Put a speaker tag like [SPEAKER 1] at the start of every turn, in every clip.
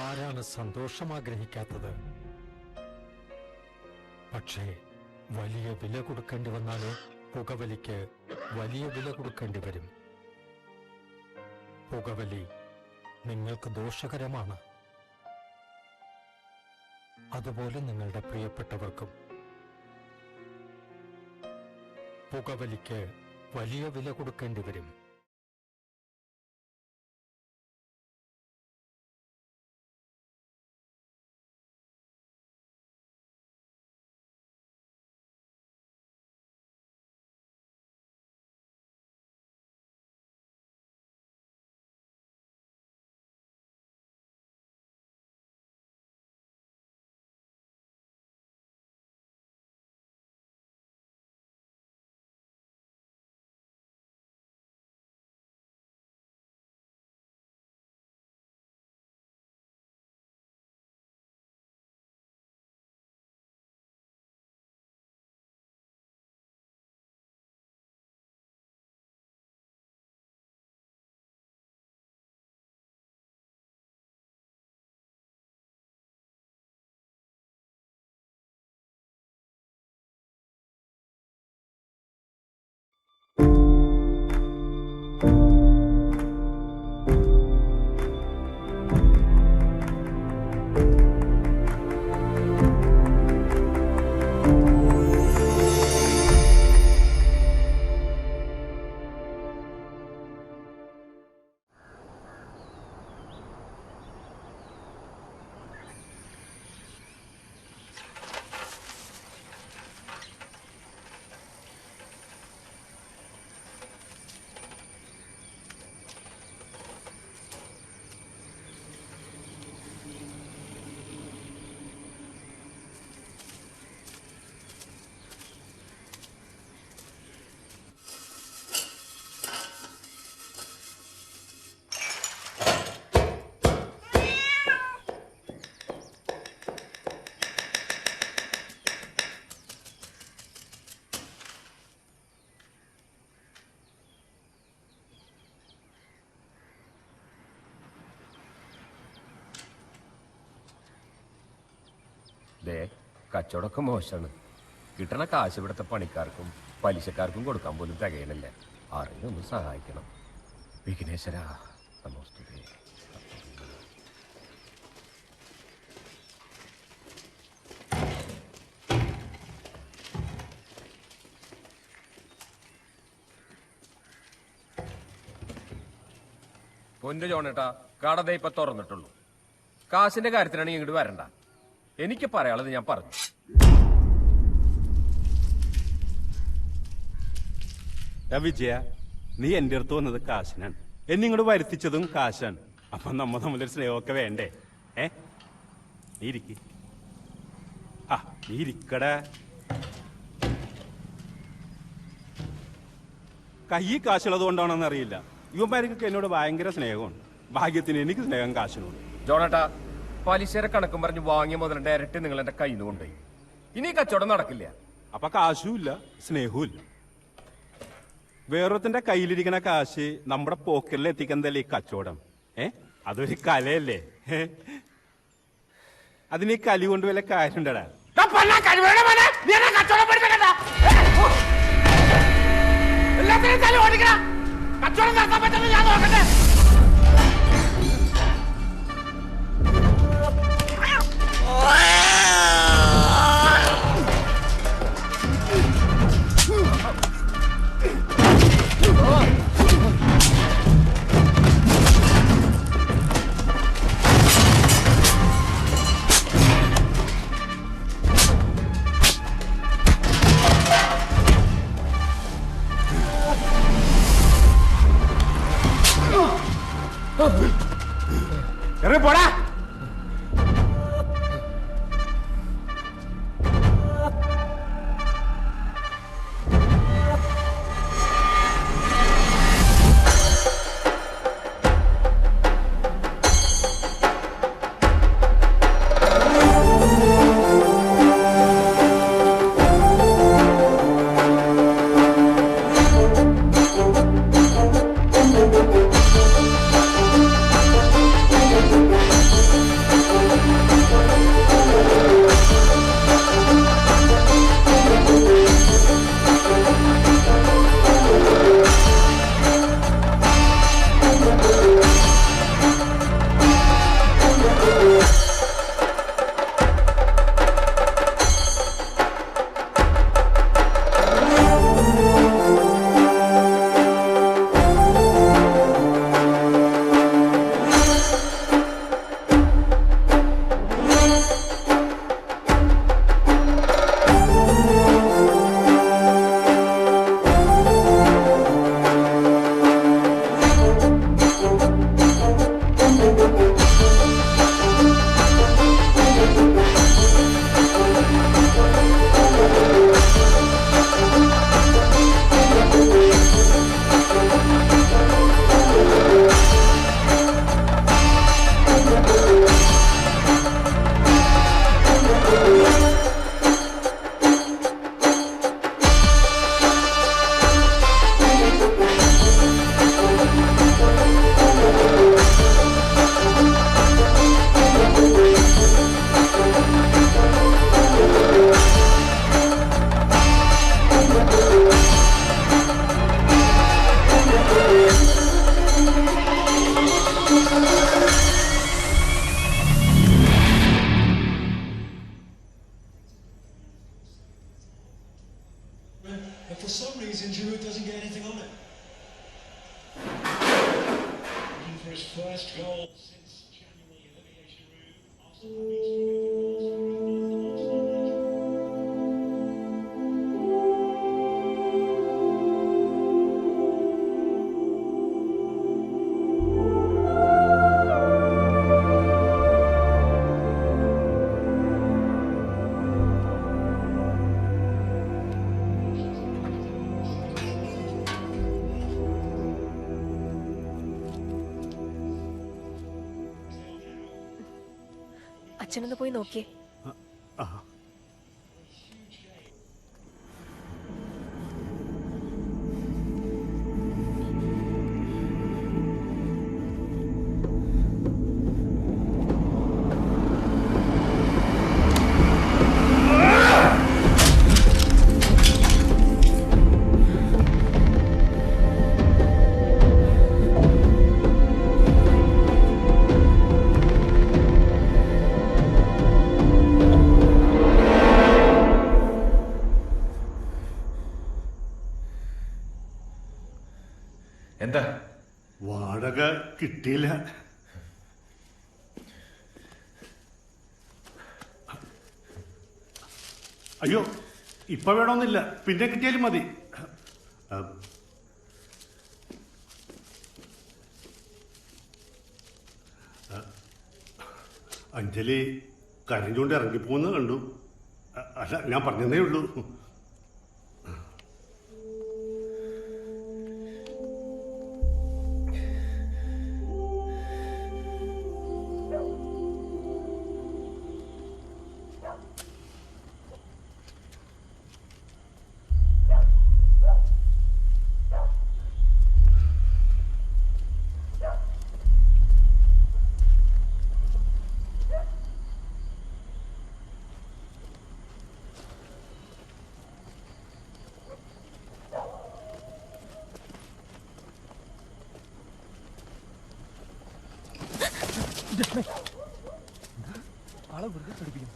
[SPEAKER 1] ആരാണ് സന്തോഷം ആഗ്രഹിക്കാത്തത്? പക്ഷേ വലിയ വില കൊടുക്കേണ്ടി വന്നാലോ? പുകവലിക്ക് വലിയ വില കൊടുക്കേണ്ടി വരും. പുകവലി നിങ്ങൾക്ക് ദോഷകരമാണ്. അതുപോലെ നിങ്ങളുടെ പ്രിയപ്പെട്ടവർക്കും. പുകവലിക്ക് വലിയ വില കൊടുക്കേണ്ടി വരും.
[SPEAKER 2] കച്ചവടമൊക്കെ മോശമാണ്. കിട്ടണ കാശ് ഇവിടുത്തെ പണിക്കാർക്കും പലിശക്കാർക്കും കൊടുക്കാൻ പോലും തികയണില്ല. ആരെങ്കിലും ഒന്ന് സഹായിക്കണം. വിഘ്നേശ്വര നമസ്തേ. പൊന്നു ജോണേട്ടാ, കട ദേ ഇപ്പൊ തുറന്നിട്ടുള്ളൂ. കാശിന്റെ കാര്യത്തിനാണ് ഇങ്ങോട്ട് വരണ്ട. എനിക്ക് പറയാനുള്ളത് ഞാൻ പറഞ്ഞു.
[SPEAKER 3] വിജയ, നീ എന്റെ അടുത്ത് വന്നത് കാശിനാണ്. എന്നെ ഇങ്ങോട്ട് വരുത്തിച്ചതും കാശാണ്. അപ്പൊ തമ്മിലൊരു സ്നേഹമൊക്കെ വേണ്ടേ? നീ ഇരിക്ക. നീ ഇരിക്കടാ. കൈ കാശുള്ളത് കൊണ്ടാണെന്ന് അറിയില്ല, ഇവന്മാർക്കൊക്കെ എന്നോട് ഭയങ്കര സ്നേഹമാണ്. ഭാഗ്യത്തിന് എനിക്ക് സ്നേഹം കാശിനോട്.
[SPEAKER 2] ജോണേട്ടാ, പലിശയുടെ കണക്കും പറഞ്ഞ് വാങ്ങിയ മുതൽ ഡയറക്റ്റ് നിങ്ങൾ എന്റെ കയ്യിൽ നിന്ന് കൊണ്ടുപോയി. ഇനി കച്ചവടം നടക്കില്ല.
[SPEAKER 3] അപ്പൊ കാശും ഇല്ല, സ്നേഹവും ഇല്ല. വേറൊരുത്തിന്റെ കയ്യിലിരിക്കുന്ന കാശ് നമ്മുടെ പോക്കറ്റിൽ എത്തിക്കുന്നതല്ലേ ഈ കച്ചവടം. അതൊരു കലയല്ലേ? അതിന് ഈ കലി കൊണ്ട് വല്ല കാര്യമുണ്ടടാ?
[SPEAKER 2] കച്ചവടം നടത്താൻ പറ്റുന്ന ഞാൻ നോക്കട്ടെ. പോടാ.
[SPEAKER 4] and Giroud doesn't get anything on it. Looking for his first goal since January, Olivier Giroud. Arsenal have been struggling for goals.
[SPEAKER 5] അച്ഛനൊന്ന് പോയി നോക്കിയേ.
[SPEAKER 6] എന്താ?
[SPEAKER 7] വാടക കിട്ടിയില്ല. അയ്യോ, ഇപ്പൊ വേണമെന്നില്ല, പിന്നെ കിട്ടിയാലും മതി. അഞ്ജലി കരഞ്ഞുകൊണ്ട് ഇറങ്ങിപ്പോന്ന് കണ്ടു. അല്ല, ഞാൻ പറഞ്ഞതേ ഉള്ളൂ.
[SPEAKER 1] ആളെ വെറുതെ പഠിപ്പിക്കും.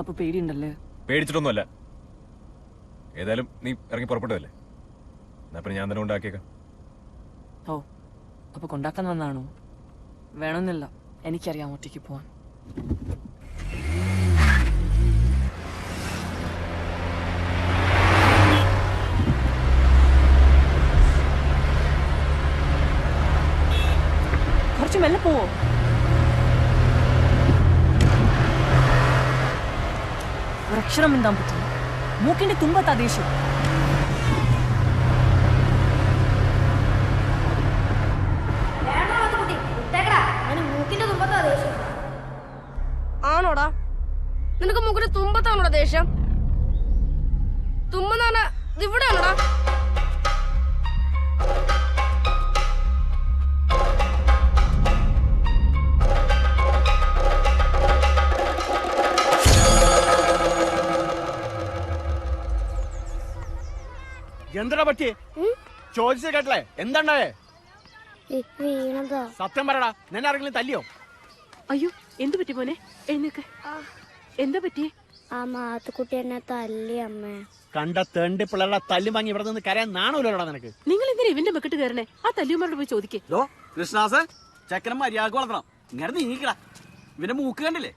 [SPEAKER 8] അപ്പൊ പേടിയുണ്ടല്ലേ?
[SPEAKER 6] പേടിച്ചിട്ടൊന്നുമല്ല. ഏതായാലും നീ ഇറങ്ങി പുറപ്പെട്ടതല്ലേ, എന്നാ പിന്നെ ഞാൻ തന്നെ ഉണ്ടാക്കിയേക്കാം.
[SPEAKER 8] ഓ, അപ്പൊ കൊണ്ടാക്കാൻ വന്നാണോ? വേണമെന്നില്ല, എനിക്കറിയാം ഒറ്റയ്ക്ക് പോവാൻ. കുറച്ച് മെല്ലെ പോവോ? ഒരക്ഷരം മിണ്ടാൻ പറ്റില്ല. മൂക്കിന്റെ തുമ്പത്താ ദേഷ്യം.
[SPEAKER 9] ആണോടാ? നിനക്ക് മൂക്കിന്റെ തുമ്പത്താണോടാ ദേഷ്യം? തുമ്പെന്ന് പറഞ്ഞാ ഇവിടെയാണോടാ?
[SPEAKER 10] എന്താ പറ്റിയേ? ചോദിച്ചു കേട്ടല്ലേ, എന്താണ്ടായേ? സത്യം പറയടാ, നിന്നെ ആരെങ്കിലും തല്ലിയോ?
[SPEAKER 9] അയ്യോ, എന്ത് പറ്റി മോനെ? എഴുന്നേക്ക്. എന്താ പറ്റി?
[SPEAKER 11] ആ മാത്തുക്കുട്ടി എന്നെ തല്ലി അമ്മേ.
[SPEAKER 10] കണ്ട തേണ്ടി പിള്ളേരുടെ തല്ലി വാങ്ങി ഇവിടെ നിന്ന് കരയാൻ നാണൂലോടാ നിനക്ക്?
[SPEAKER 9] നിങ്ങൾ എന്തിനാ ഇവന്റെ മെക്കിട്ട് കയറണേ? ആ തല്ലിയമ്മയോട് പോയി ചോദിക്കേ.
[SPEAKER 10] കൃഷ്ണാസ്, ചെക്കനെ മര്യാദക്ക് വളർത്തണം. ഇങ്ങനെ നീങ്ങിക്കടാ. ഇവന്റെ മൂക്ക് കണ്ടില്ലേ?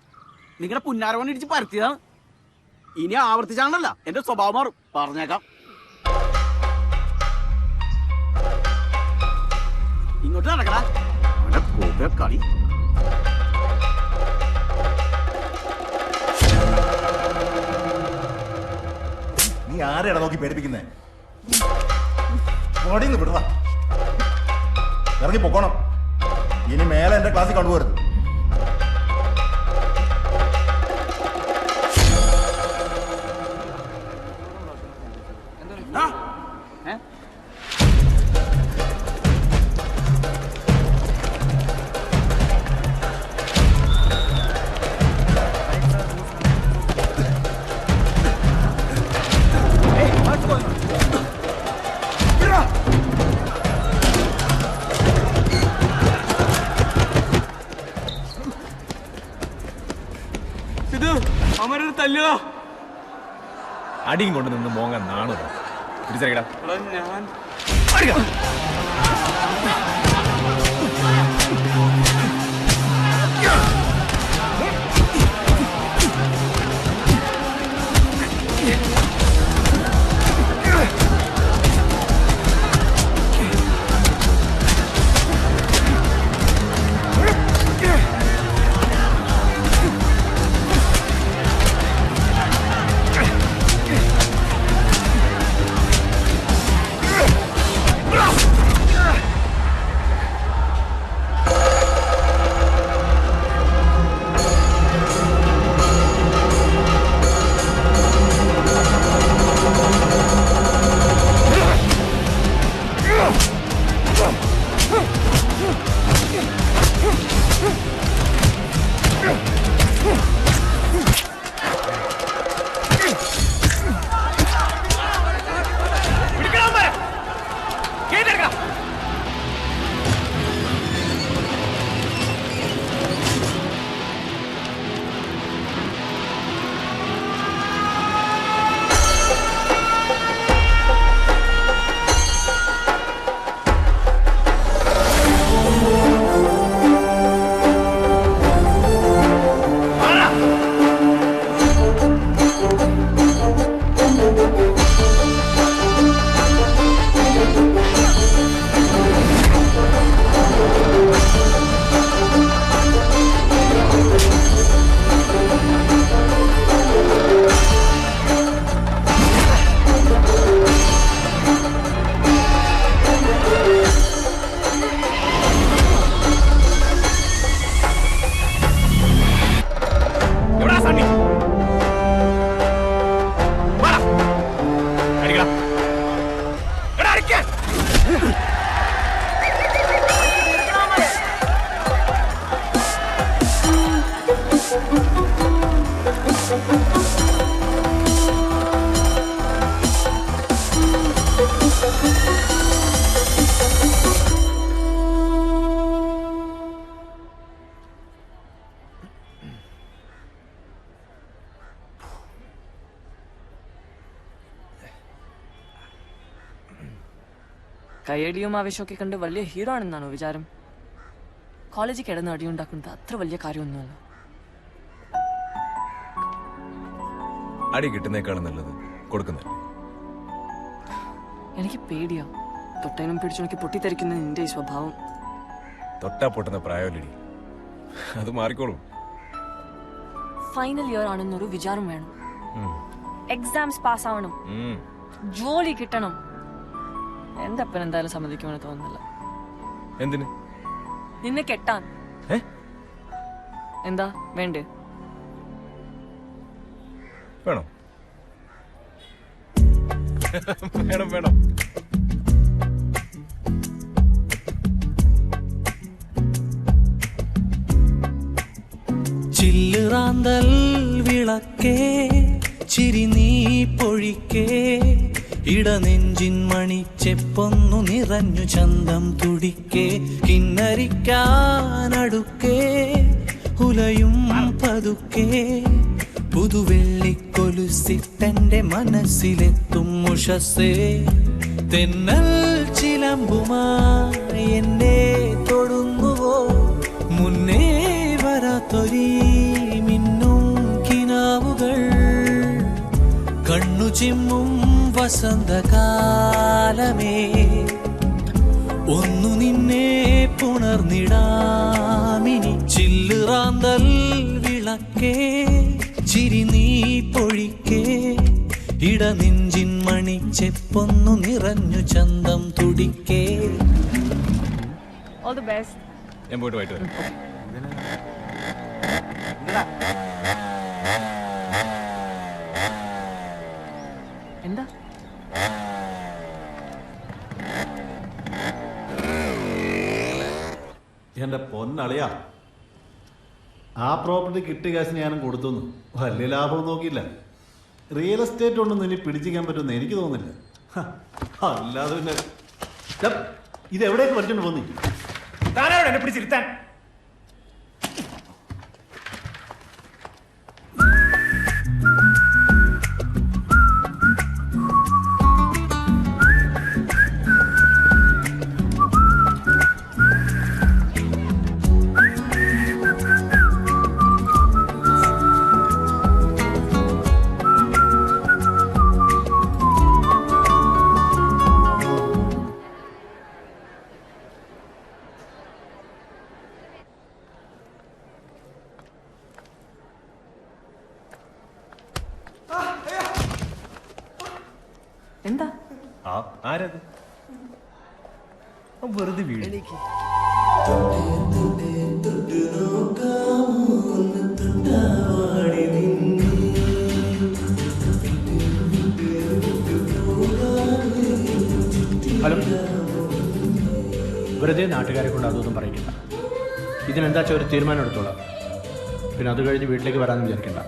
[SPEAKER 10] നിങ്ങളുടെ പുന്നാരവണ്ണ ഇടിച്ച് പരത്തിയതാണ്. ഇനി ആവർത്തിച്ചാണല്ല എന്റെ സ്വഭാവം മാറും, പറഞ്ഞേക്കാം. ഇങ്ങോട്ട് നടക്കടാ. കളി
[SPEAKER 12] നീ ആരെയാണ് നോക്കി പേടിപ്പിക്കുന്നേ? ബോഡിന്ന് വിടുക. ഇറങ്ങി പൊക്കോണം. ഇനി മേലെ എന്റെ ക്ലാസ്സിൽ കണ്ടുപോരുത്.
[SPEAKER 6] അടിയും കൊണ്ട് നിന്ന് മോങ്ങാൻ നാണോ തിരിച്ചറിയടാ.
[SPEAKER 8] കയ്യടിയും ആവേശമൊക്കെ കണ്ട് വലിയ ഹീറോ ആണെന്നാണോ വിചാരം? കോളേജിൽ കിടന്ന് അടിയുണ്ടാക്കുന്നത് അത്ര വലിയ കാര്യമൊന്നുമല്ല.
[SPEAKER 6] അടി കിട്ടുന്നേക്കാളും നല്ലത് കൊടുക്കുന്നില്ല.
[SPEAKER 8] എനിക്ക് പേടിയാ. തൊട്ടേനും പിടിച്ചു നോക്കി പൊട്ടിത്തെറിക്കുന്ന നിന്റെ ഈ സ്വഭാവം.
[SPEAKER 6] തൊട്ടാ പൊട്ടുന്ന പ്രായമല്ലടി, അത് മാറിക്കോളും.
[SPEAKER 8] ഫൈനൽ ഇയർ ആണെന്നൊരു വിചാരം വേണം. എക്സാംസ് പാസ്സാവണം, ജോലി കിട്ടണം. എന്റെ അപ്പൻ എന്തായാലും സമ്മതിക്കുമെന്ന് തോന്നുന്നില്ല.
[SPEAKER 6] എന്തിന്?
[SPEAKER 8] നിന്നെ കെട്ടാൻ. എന്താ വേണ്ടേ?
[SPEAKER 6] വേണം വേണം വേണം.
[SPEAKER 13] ചില്ലുറാന്തൽ വിളക്കേ ചിരി നീ പൊഴിക്കേ ഇടനെഞ്ചിൻ മണിച്ചെപ്പൊന്നു നിറഞ്ഞു ചന്തം തുടിക്കേ കിന്നരിക്കാനടുക്കേ ഉലയും പതുക്കേ പുതുവെള്ളിക്കൊലുസിട്ടെന്റെ മനസ്സിലെത്തും ഉഷസ്സേ തെന്നൽ ചിലമ്പുമായി എന്നെ തൊടുന്നുവോ മുന്നേ വരാത്തൊരീ മിന്നും കിനാവുകൾ കണ്ണു ചിമ്മും വസന്തകാലമേ ഒന്നു നിന്നെ പുണർന്നിടാമിനി ചില്ലുറാന്തൽ വിളക്കേ ചിരി നീ പൊഴിക്കേ ഇടനെഞ്ചിൻ മണിച്ചെപ്പൊന്നു നിറഞ്ഞു ചന്തം തുടിക്കേ.
[SPEAKER 8] All the best.
[SPEAKER 6] ഞാൻ പോയിട്ട് വൈകിട്ട് വരാം.
[SPEAKER 8] എന്താ
[SPEAKER 14] എന്റെ പൊന്നളിയാ, ആ പ്രോപ്പർട്ടി കിട്ടിയ കാശിന് ഞാനും കൊടുത്തു. വലിയ ലാഭം നോക്കിയില്ല. റിയൽ എസ്റ്റേറ്റ് കൊണ്ടൊന്നും ഇനി പിടിച്ചിക്കാൻ പറ്റുമെന്ന് എനിക്ക് തോന്നുന്നില്ല. അല്ലാതെ പിന്നെ ഇത് എവിടേക്ക് വലിച്ചോണ്ട് പോന്നി?
[SPEAKER 6] എന്നെ പിടിച്ചിരുത്താൻ.
[SPEAKER 8] എന്താ
[SPEAKER 6] ആരത്? വെറുതെ വീട്.
[SPEAKER 15] ഹലോ, വെറുതെ നാട്ടുകാരെ കൊണ്ട് അതൊന്നും പറയിക്കണ്ട. ഇതിനെന്താ വെച്ചാൽ ഒരു തീരുമാനം എടുത്തോളാം. പിന്നെ അത് കഴിഞ്ഞ് വീട്ടിലേക്ക് വരാമെന്ന് വിചാരിക്കണ്ട.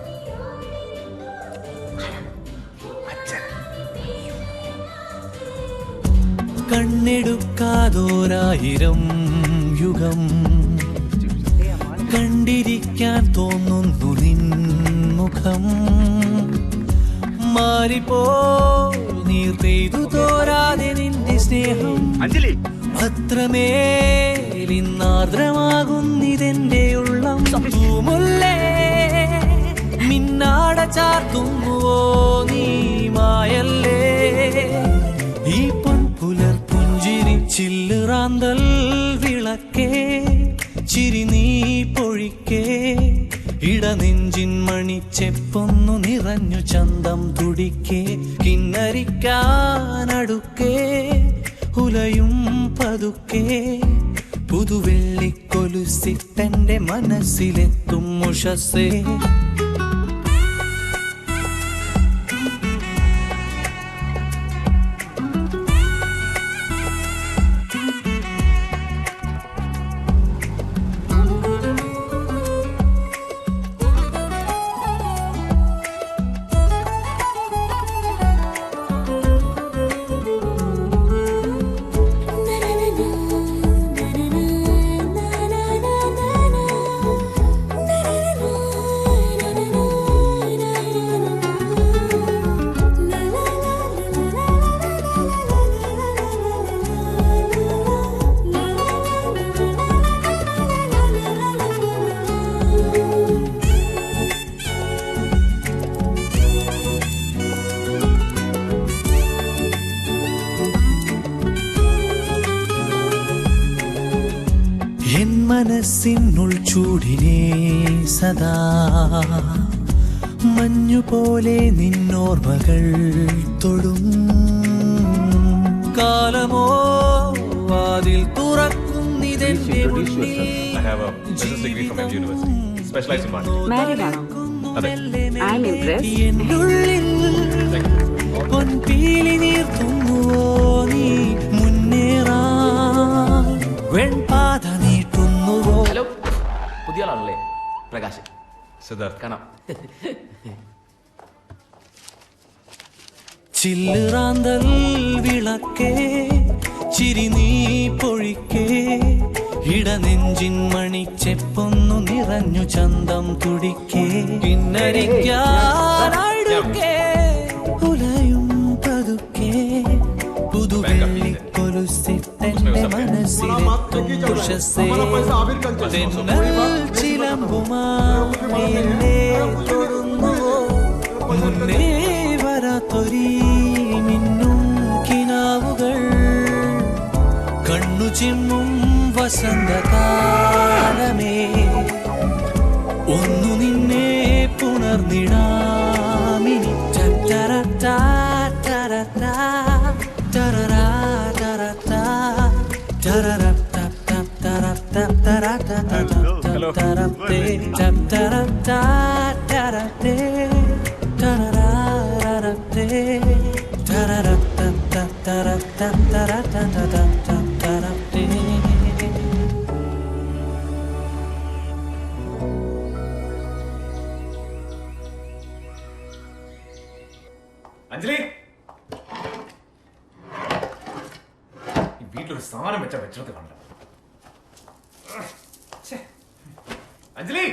[SPEAKER 13] കണ്ണെടുക്കാതോരായിരം യുഗം കണ്ടിരിക്കാൻ തോന്നുന്നു നിൻമുഖം. മാറിപ്പോ നീർ പെയ്തു തോരാതെ നിന്റെ സ്നേഹം അത്രമേലിന്നാർദ്രമാകുന്നിതെന്റെ ഉള്ളം. പൂമുല്ലേ മിന്നാട ചാർത്തുന്നുവോ നീ മായല്ലേ? ഈ പൊൻപുലർ പുഞ്ചിരി ചില്ലുറാന്തൽ വിളക്കേ ചിരി നീ പൊഴിക്കേ ഇടനെഞ്ചിൻ മണിച്ചെപ്പൊന്നു നിറഞ്ഞു ചന്തം തുടിക്കേ കിന്നരിക്കാനടുക്കേ ഉലയും പതുക്കേ പുതുവെള്ളിക്കൊലുസിട്ടെന്റെ മനസ്സിലെത്തും ഉഷസ്സേ. എൻ മനസ്സിനുൾ ചൂടിനെ സദാ മഞ്ഞുപോലെ നിന്നോർമ്മകൾ തൊടും. കാലമോ വാതിൽ തുറക്കുന്നിതെന്റെ മുന്നിൽ.
[SPEAKER 6] I have a business degree from MG University. Specialized in marketing.
[SPEAKER 9] Married ആണോ?
[SPEAKER 6] അതെ.
[SPEAKER 9] I'm impressed.
[SPEAKER 13] എന്നുള്ളിൽ പൊൻപീലി നീർത്തുന്നുവോ നീ മുന്നേറാൻ വെൺപാത നീട്ടുന്നുവോ?
[SPEAKER 10] ഹലോ, പുതിയ ആളാണല്ലേ? പ്രകാശ്.
[SPEAKER 6] സിദ്ധാർത്ഥ്.
[SPEAKER 10] കാണാം.
[SPEAKER 13] ചില്ലുറാന്തൽ വിളക്കേ ചിരി നീ പൊഴിക്കേ ഇടനെഞ്ചിൻ മണിച്ചെപ്പൊന്നു നിറഞ്ഞു ചന്തം തുടിക്കേ കിന്നരിക്കാനടുക്കേ ഉലയും പതുക്കേ പുതുവെള്ളിക്കൊലുസിട്ടെന്റെ മനസ്സിലെത്തും ഉഷസ്സേ. തെന്നൽ ചിലമ്പുമായി എന്നെ തൊടുന്നുവോ മുന്നേ വരാത്തൊരീ മിന്നും കിനാവുകൾ കണ്ണു ചിമ്മും വസന്തകാലമേ ഒന്നു നിന്നെ പുണർന്നിടാമിനി. ടരറാ ടരറാ ടരറാ ടരറാ ടരറാ ടരറാ
[SPEAKER 6] അഞ്ജലി, ഈ വീട്ടിലൊരു സാധനം വെച്ചാ വെച്ചത് കണ്ട. അഞ്ജലി,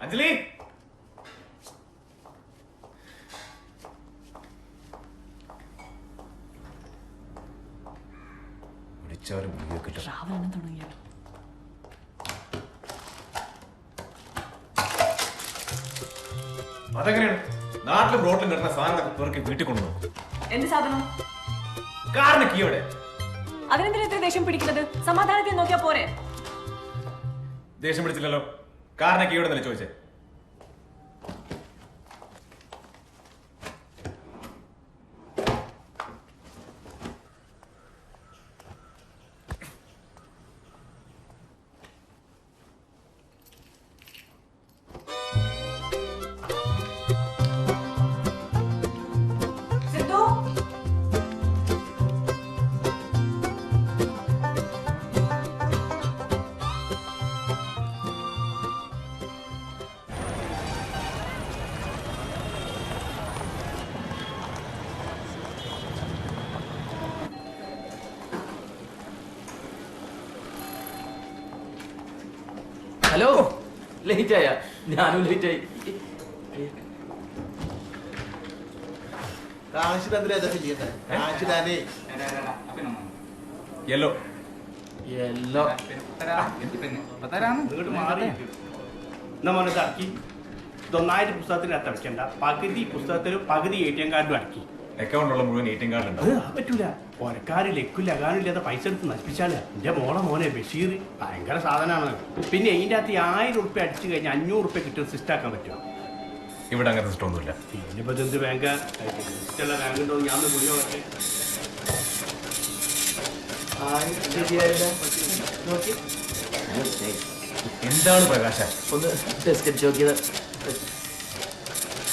[SPEAKER 6] അഞ്ജലി, വിളിച്ചാലും വിളിയൊക്കെ
[SPEAKER 8] രാവിലെ തുടങ്ങിയാലോ?
[SPEAKER 6] അതെങ്ങനെയാണ് നാട്ടിലും റോഡിലും കിടന്ന സാധനങ്ങളൊക്കെ പേർക്ക് വീട്ടിൽ കൊണ്ടുപോകും?
[SPEAKER 8] എന്ത് സാധനം?
[SPEAKER 6] കാറിന് കീയോടെ.
[SPEAKER 8] അതിനെന്തിനാ ഇത്ര ദേഷ്യം പിടിക്കുന്നത്? സമാധാനത്തിൽ നോക്കിയാ പോരെ?
[SPEAKER 6] ദേഷ്യം പിടിച്ചില്ലല്ലോ. കാറിന് കീയോടെ തന്നെ ചോദിച്ചേ.
[SPEAKER 10] ഹലോ, ലേറ്റ് ആയ? ഞാനും ലേറ്റ് ആയി.
[SPEAKER 6] യെല്ലോ
[SPEAKER 10] യെല്ലോ നമ്മളെ ഇറക്കി ഇതൊന്നായിട്ട് പുസ്തകത്തിനകത്ത് അടയ്ക്കണ്ട. പകുതി പുസ്തകത്തിലും പകുതി ATM കാർഡും അടക്കി.
[SPEAKER 6] അക്കൗണ്ടുള്ള മുഴുവൻ ATM കാർഡ് ഉണ്ട്.
[SPEAKER 10] അത് പറ്റൂല. ഒരക്കാര് ലക്കില്ല അകാനില്ലാതെ പൈസ എടുത്ത് നശിപ്പിച്ചാല്. എന്റെ മോനെ ബഷീർ ഭയങ്കര സാധനമാണ്. പിന്നെ ഇതിന്റെ അകത്ത് 1000 ഉറുപ്പ്യ അടിച്ചു കഴിഞ്ഞാൽ 500 ഉറുപ്പ്യ കിട്ടുന്ന സിസ്റ്റം ആക്കാൻ പറ്റുമോ?
[SPEAKER 6] ഇവിടെ അങ്ങനത്തെ സിസ്റ്റം ഒന്നുമില്ല.
[SPEAKER 10] ഇനിയിപ്പോ എന്ത് ബാങ്ക് സിസ്റ്റമുള്ള ബാങ്ക് ഉണ്ടോ? ഞാൻ വിളിയോ
[SPEAKER 6] എന്താണ് പ്രകാശ?
[SPEAKER 10] ഒന്ന് ടെസ്റ്റ് അടിച്ച് നോക്കിയത്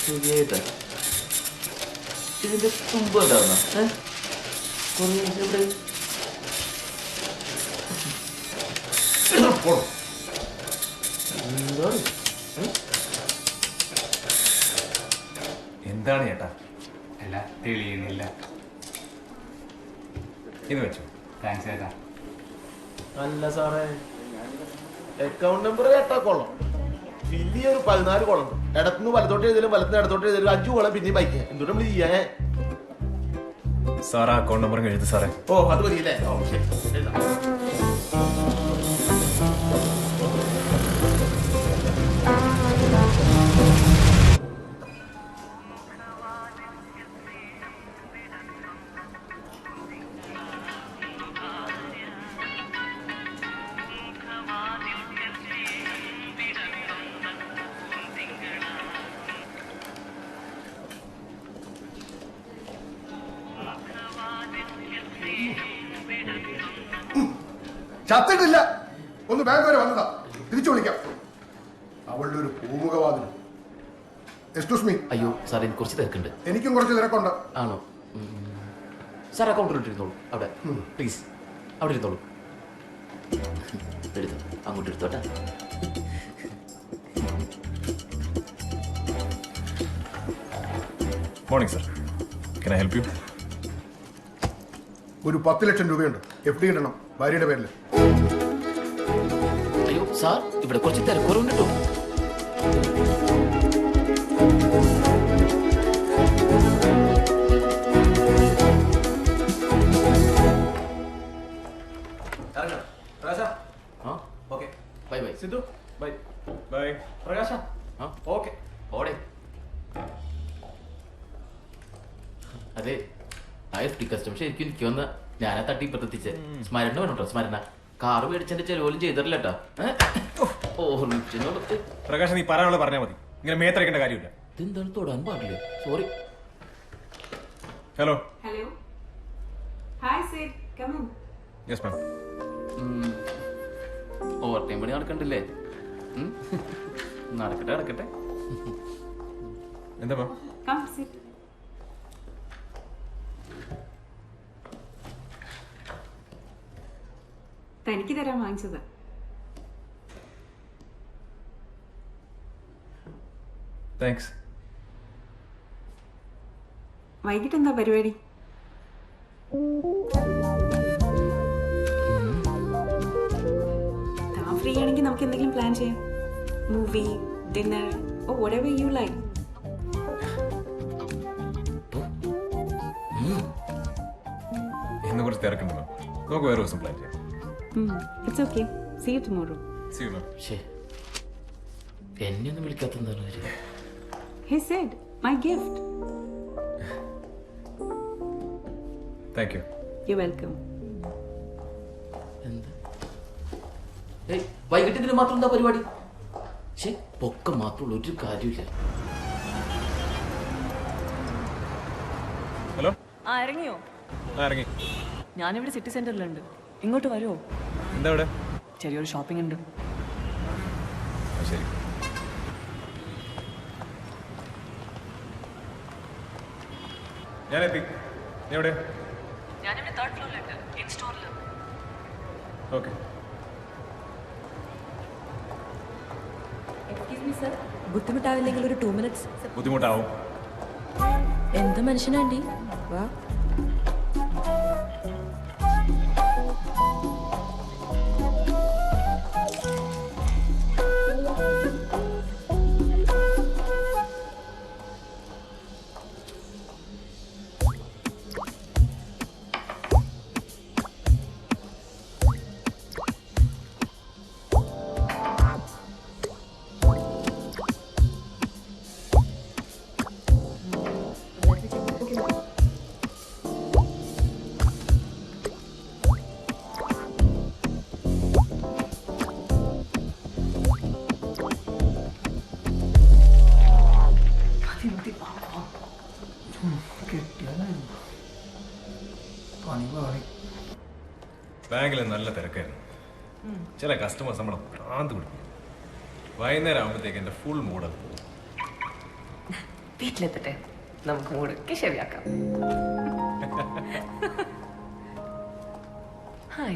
[SPEAKER 10] ശരിയായിട്ട്. ഇതിന്റെ തുമ്പ് ഉണ്ടാവുന്ന
[SPEAKER 6] എന്താണ് ചേട്ടാ?
[SPEAKER 16] അല്ല, തെളിയുന്നില്ല.
[SPEAKER 6] ഇത് വെച്ചു.
[SPEAKER 16] താങ്ക്സ് ചേട്ടാ.
[SPEAKER 17] അല്ല സാറേ, അക്കൗണ്ട് നമ്പർ കേട്ടാ കൊള്ളാം. വലിയ ഒരു 14 കോളം. ഇടത്തുനിന്ന് വലത്തോട്ട് എഴുതിയാലും വലത്തുനിന്ന് ഇടത്തോട്ട് എഴുതിയാലും 5 കോളം പിന്നെയും ബൈക്ക്. എന്തുകൊണ്ട് നമ്മൾ ചെയ്യാ?
[SPEAKER 6] സാറാ അക്കൗണ്ട് നമ്പർ എഴുതി സാറേ.
[SPEAKER 17] ഓ, അത് മതിയല്ലേ? ഓ ശരി.
[SPEAKER 12] ചത്തിട്ടില്ല. ഒന്ന് ബാങ്ക് വരെ വന്നതാ. തിരിച്ചു വിളിക്കാം. അവളുടെ ഒരു പൂമുഖവാദിന്. Excuse me.
[SPEAKER 10] അയ്യോ സാർ, എനിക്ക് കുറച്ച് തിരക്കുണ്ട്.
[SPEAKER 12] എനിക്കും കുറച്ച് തിരക്കുണ്ട്.
[SPEAKER 10] ആണോ? സാർ അക്കൗണ്ടിലിട്ടിരുന്നോളൂ. അവിടെ പ്ലീസ്, അവിടെ ഇരുന്നോളൂ. എടുത്തോ, അങ്ങോട്ട് എടുത്തോട്ടെ.
[SPEAKER 6] Morning sir. Can I help you?
[SPEAKER 12] ഒരു 10 ലക്ഷം രൂപയുണ്ട്. FD ഇടണം, ഭാര്യയുടെ പേരിൽ.
[SPEAKER 10] അയ്യോ സാർ, ഇവിടെ കുറച്ച് തിരക്കുറവുണ്ട് കേട്ടോ. Bye bye Sidhu. Bye
[SPEAKER 6] bye
[SPEAKER 10] പ്രകാശ. ഓക്കെ ഓടെ. അതെ, ആ FD കസ്റ്റമർ ശരിക്കും എനിക്ക് വന്ന ഞാനാ തട്ടി ഇപ്പത്തെത്തിച്ചേ. സ്മരണ വേണോട്ടോ, സ്മരണ. കാറ് മേടിച്ചെന്റെ ചെലവോലും ചെയ്തിട്ടില്ല കേട്ടോ.
[SPEAKER 6] പ്രകാശ്, നീ പറയാനുള്ള പറഞ്ഞാൽ മതി. ഇങ്ങനെ മേത്തരക്കേണ്ട കാര്യമില്ല.
[SPEAKER 10] ഇതെന്താണ് തൊടാൻ പാടില്ലേ? സോറി.
[SPEAKER 6] ഹലോ.
[SPEAKER 8] ഹലോ,
[SPEAKER 9] ഹായ് സേഡ് come on.
[SPEAKER 6] Yes ma'am.
[SPEAKER 18] Over time പണി നടക്കണ്ടില്ലേ? നടക്കട്ടെ നടക്കട്ടെ.
[SPEAKER 6] എന്താ മാം?
[SPEAKER 9] Come sit. തനിക്ക് തരാൻ വാങ്ങിച്ചത്.
[SPEAKER 6] താങ്ക്സ്.
[SPEAKER 9] വൈകിട്ട് എന്താ പരിപാടി? താൻ ഫ്രീ ആണെങ്കിൽ നമുക്ക് എന്തെങ്കിലും പ്ലാൻ ചെയ്യാം. Movie, dinner, or whatever you like.
[SPEAKER 6] ഇന്ന് കുറച്ച് തിരക്കുണ്ട് മാം. നമുക്ക് വേറെ ദിവസം പ്ലാൻ ചെയ്യാം.
[SPEAKER 9] It's okay. See you tomorrow.
[SPEAKER 6] See you, ma'am.
[SPEAKER 18] എന്നെ ഒന്നും വിളിക്കാത്ത
[SPEAKER 9] He said, my gift.
[SPEAKER 6] Thank you.
[SPEAKER 9] You're welcome.
[SPEAKER 18] വൈകിട്ട് ഇതിന് മാത്രം എന്താ പരിപാടി? പൊക്കം മാത്രമുള്ള ഒരു കാര്യമില്ല.
[SPEAKER 6] ഹലോ.
[SPEAKER 8] ഇറങ്ങിയോ?
[SPEAKER 6] ഇറങ്ങി.
[SPEAKER 8] ഞാനിവിടെ സിറ്റി സെന്ററിലുണ്ട്. ഇങ്ങോട്ട് വരുമോ?
[SPEAKER 6] എന്താ ഇവിടെ?
[SPEAKER 8] ചെറിയൊരു ഷോപ്പിംഗ് ഉണ്ട്.
[SPEAKER 6] ശരി. ഞാനെത്തി. നീ എവിടെ?
[SPEAKER 8] ഞാനിവിടെ 3rd ഫ്ലോറിലുണ്ട്, ഇൻ സ്റ്റോറിൽ.
[SPEAKER 6] ഓക്കെ.
[SPEAKER 5] എക്സ്ക്യൂസ് മീ സർ, ബുദ്ധിമുട്ടാവില്ലെങ്കിൽ ഒരു 2 minutes.
[SPEAKER 6] ബുദ്ധിമുട്ടാവും.
[SPEAKER 5] എന്ത് മനുഷ്യനാണ്ടി? വാ.
[SPEAKER 6] ബാങ്കിൽ നല്ല തിരക്കായിരുന്നു. ചില കസ്റ്റമേഴ്സ് നമ്മളെ ഭ്രാന്ത് പിടിക്കും. വൈകുന്നേരം ആകുമ്പോഴത്തേക്ക് എൻ്റെ ഫുൾ മൂഡ് പോകും.
[SPEAKER 8] വീട്ടിലെത്തട്ടെ, നമുക്ക് മൂടൊക്കെ ശരിയാക്കാം.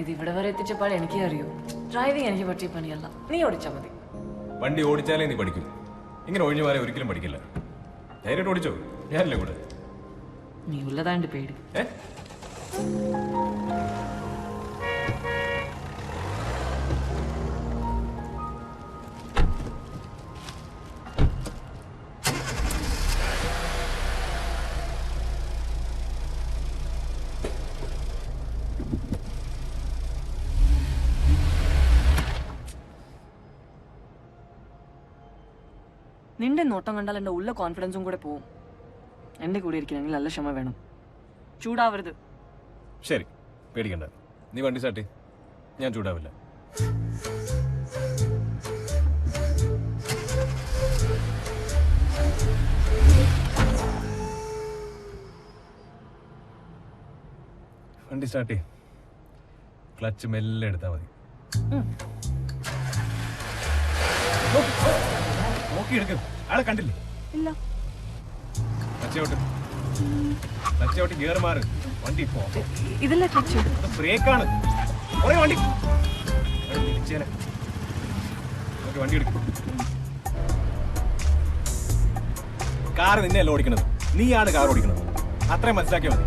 [SPEAKER 8] ഇതിവിടെ വരെ എത്തിച്ചപ്പോൾ എനിക്ക് അറിയൂ, ഡ്രൈവിംഗ് എനിക്ക് പറ്റിയ പണിയല്ല. നീ ഓടിച്ചാൽ മതി.
[SPEAKER 6] വണ്ടി ഓടിച്ചാലേ നീ പഠിക്കും. ഇങ്ങനെ ഒഴിഞ്ഞു മാറി ഒരിക്കലും പഠിക്കില്ല. ധൈര്യമായിട്ട് ഓടിച്ചോ, ഞാനല്ലേ കൂടെ.
[SPEAKER 8] നീ ഉള്ളതാണ്ട് പേടി. നിന്റെ നോട്ടം കണ്ടാൽ എന്റെ ഉള്ള കോൺഫിഡൻസും കൂടെ പോവും. എന്റെ കൂടെ ഇരിക്കണമെങ്കിൽ നല്ല ക്ഷമ വേണം. ചൂടാവരുത്.
[SPEAKER 6] ശരി, പേടിക്കണ്ട. നീ വണ്ടി സ്റ്റാർട്ട്. ഞാൻ ചൂടാവില്ല. വണ്ടി സ്റ്റാർട്ട്. ക്ലച്ച് മെല്ലെ എടുത്താൽ മതി. നോക്കിയെടുക്കും. ആളെ കണ്ടില്ലേ?
[SPEAKER 8] ഇല്ല.
[SPEAKER 6] ക്ലച്ചോട്ട് ഗിയർ മാറ്. വണ്ടി പോ.
[SPEAKER 8] ഇതല്ലേ ക്ലച്ച്?
[SPEAKER 6] ബ്രേക്കാണ്. വണ്ടി വണ്ടി എടുക്കും. കാർ നിന്നെയല്ല ഓടിക്കണത്, നീയാണ് കാർ ഓടിക്കണത്. അത്രയും മനസ്സിലാക്കിയാൽ മതി.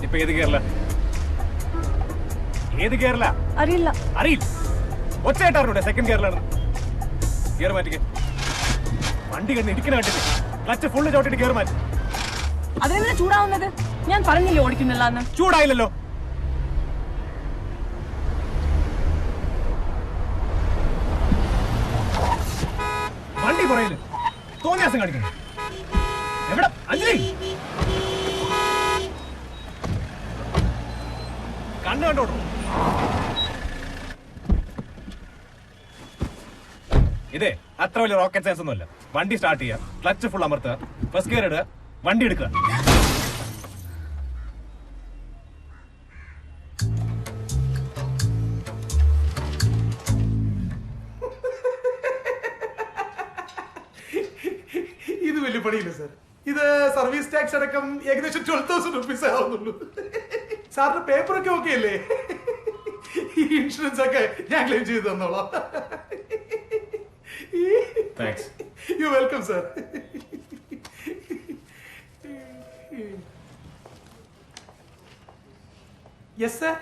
[SPEAKER 6] ഇപ്പൊ ഏത് ഗിയറില? ഏത് ഗിയറില?
[SPEAKER 8] അറിയില്ല.
[SPEAKER 6] അറിയില്ല. ഒച്ചയായിട്ടാറിലൂടെ സെക്കൻഡ് ഗിയറിലാണ്. ഗിയർ മാറ്റിക്ക്. വണ്ടി കിടന്ന് ഇടിക്കണ കണ്ടില്ലേ? ക്ലച്ച് ഫുള്ള് ചോട്ടിട്ട് ഗിയർ മാറ്റി.
[SPEAKER 8] അതിനെന്താ ചൂടാവുന്നത്? ഞാൻ പറഞ്ഞില്ലേ ഓടിക്കുന്നില്ല എന്ന്.
[SPEAKER 6] ചൂടായില്ലല്ലോ. വണ്ടി പുറയില് തോന്നിയാസം കാണിക്കുന്നു. എവിടെ അഞ്ജലി? കണ്ണ് കണ്ടോട്ടു. ഇതേ അത്ര വലിയ റോക്കറ്റ് സയൻസ് ഒന്നുമല്ല. വണ്ടി സ്റ്റാർട്ട് ചെയ്യുക, ക്ലച്ച് ഫുൾ അമർത്തുക, ഫസ്റ്റ് ഗിയർ ഇടുക, വണ്ടി എടുക്കുക.
[SPEAKER 19] പരിപാടിയില്ല സാർ. ഇത് സർവീസ് ടാക്സ് അടക്കം ഏകദേശം 12,000 റുപ്പീസ് ആവുന്നുള്ളൂ. സാറിന്റെ പേപ്പറൊക്കെ ഓക്കെ അല്ലേ? ഈ ഇൻഷുറൻസ് ഒക്കെ ഞാൻ ക്ലെയിം ചെയ്ത് തന്നോളാം.
[SPEAKER 6] Thanks.
[SPEAKER 19] You welcome sir. Yes sir.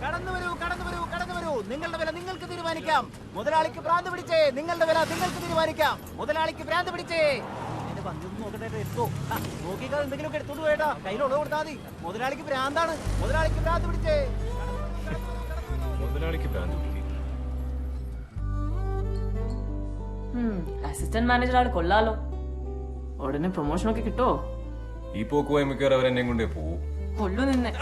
[SPEAKER 10] കടന്നു വരൂ, കടന്നു വരൂ, കടന്നു വരൂ. നിങ്ങളുടെ വില നിങ്ങൾക്ക് തീരുമാനിക്കാം. മുതലാളിക്ക് ഭ്രാന്ത് പിടിച്ചേ. നിങ്ങളുടെ വില നിങ്ങൾക്ക് തീരുമാനിക്കാം. മുതലാളിക്ക് ഭ്രാന്ത് പിടിച്ചേ. എന്റെ ഭംഗിയൊന്നും നോക്കട്ടെ, എടുത്തോ. നോക്കിക്കാ, എന്തെങ്കിലുമൊക്കെ എടുത്തോണ്ട് പോയേട്ടാ. കയ്യിലുള്ളത് കൊടുത്താൽ മതി. മുതലാളിക്ക് ഭ്രാന്താണ്. മുതലാളിക്ക് ഭ്രാന്ത് പിടിച്ചേ.
[SPEAKER 6] മുതലാളിക്ക് ഭ്രാന്ത് പിടിക്കും.
[SPEAKER 8] അസിസ്റ്റന്റ് മാനേജർ ആള് കൊള്ളാലോ. ഉടനെ പ്രൊമോഷൻ ഒക്കെ കിട്ടോ?
[SPEAKER 6] ഈ പോക്ക് പോയി മിക്കവാറും അവരെന്നെ കൊണ്ടേ പോവും.
[SPEAKER 8] കൊള്ളു നിന്നെ.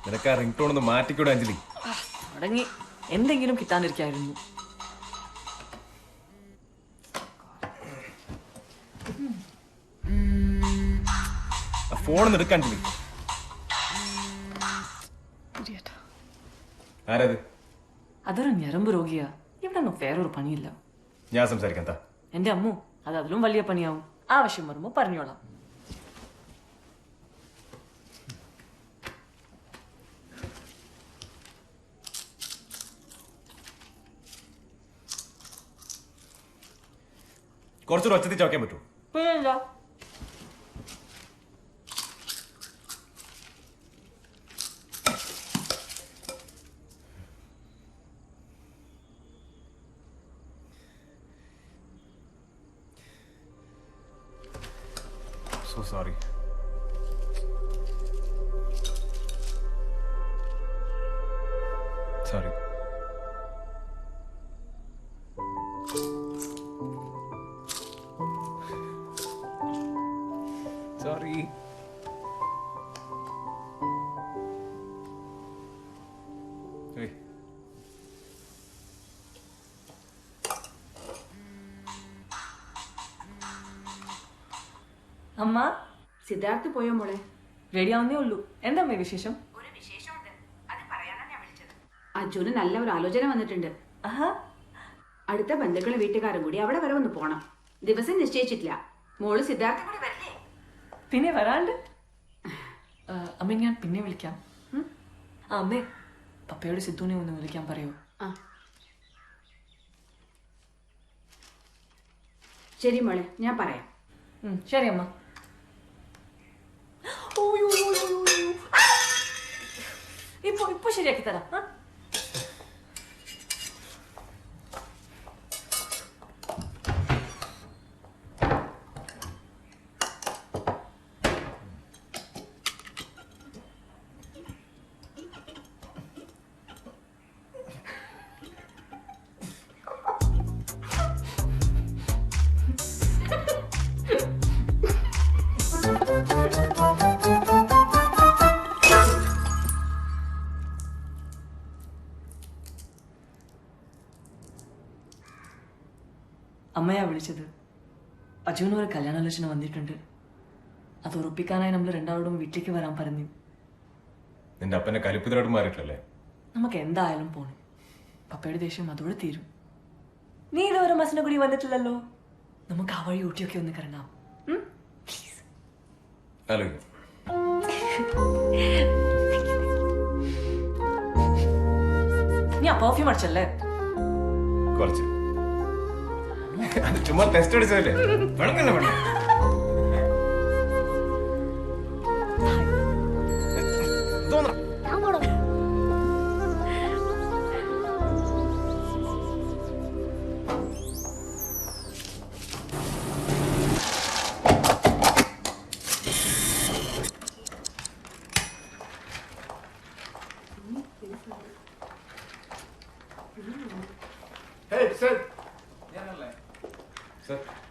[SPEAKER 6] നിനക്ക് ആ റിംഗ് ടോൺ ഒന്ന് മാറ്റിക്കൂടെ അഞ്ജലി?
[SPEAKER 8] അടങ്ങി. എന്തെങ്കിലും കിട്ടാണ്ടിരിക്കായിരുന്നു.
[SPEAKER 6] ഫോൺ എടുക്കാൻ അഞ്ജലി. ആരത്?
[SPEAKER 8] അതൊരു ഞരമ്പ് രോഗിയാ. ഇവിടെ വേറൊരു പണിയില്ല.
[SPEAKER 6] ഞാൻ സംസാരിക്കാം.
[SPEAKER 8] എന്റെ അമ്മു, അത് അതിലും വലിയ പണിയാവും. ആവശ്യം വരുമ്പോ പറഞ്ഞോളാം.
[SPEAKER 6] കുറച്ചൊരു ഒച്ചത്തിൽ ചോക്കാൻ പറ്റൂ?
[SPEAKER 8] പിന്നില്ല.
[SPEAKER 6] So sorry. Sorry. Sorry. Hey.
[SPEAKER 8] അമ്മ,
[SPEAKER 9] സിദ്ധാർത്ഥ് പോയോ മോളെ?
[SPEAKER 8] റെഡി ആവുന്നേ ഉള്ളൂ. എന്താ അമ്മേ വിശേഷം?
[SPEAKER 9] ഒരു വിശേഷമുണ്ട്, അത് പറയാനാ ഞാൻ വിളിച്ചത്. അജുന് നല്ല ഒരു ആലോചന വന്നിട്ടുണ്ട്. അടുത്ത ബന്ധുക്കളും വീട്ടുകാരും കൂടി അവിടെ വരെ ഒന്ന് പോണം. ദിവസം നിശ്ചയിച്ചിട്ടില്ല. മോള് സിദ്ധാർത്ഥ കൂടി വരില്ലേ?
[SPEAKER 8] പിന്നെ വരാണ്ട്. അമ്മ ഞാൻ പിന്നെ വിളിക്കാം. അമ്മേ, പപ്പയോട് സിദ്ധുവിനെ ഒന്ന് വിളിക്കാൻ പറയൂ.
[SPEAKER 9] ശരി മോളെ, ഞാൻ പറയാം.
[SPEAKER 8] ശരി അമ്മ. ഇപ്പൊ ശരിയാക്കി തരാം. അമ്മയാ വിളിച്ചത്. അജുവിന് ഒരു കല്യാണാലോചന വന്നിട്ടുണ്ട്. അത് ഉറപ്പിക്കാനായി നമ്മൾ രണ്ടാളോടും വീട്ടിലേക്ക് വരാൻ പറഞ്ഞു.
[SPEAKER 6] നിന്റെ അപ്പനെ കലിപ്പിതരായിട്ട് മാറിയിട്ടല്ലേ?
[SPEAKER 8] നമുക്ക് എന്തായാലും പോണം. പപ്പയുടെ ദേഷ്യം അതോടെ തീരും. നീ ഇതുവരെ മസിനെ കൂടി വന്നിട്ടില്ലല്ലോ. നമുക്ക് ആ വഴി ഊട്ടിയൊക്കെ ഒന്ന് കറങ്ങാം. നീ ആ പെർഫ്യൂം അടിച്ചല്ലേ?
[SPEAKER 6] കുറച്ച്. അത് ചുമ്മാ ടെസ്റ്റ് അടിച്ചതല്ലേ? വേണമെന്നല്ലേ വേണ്ട.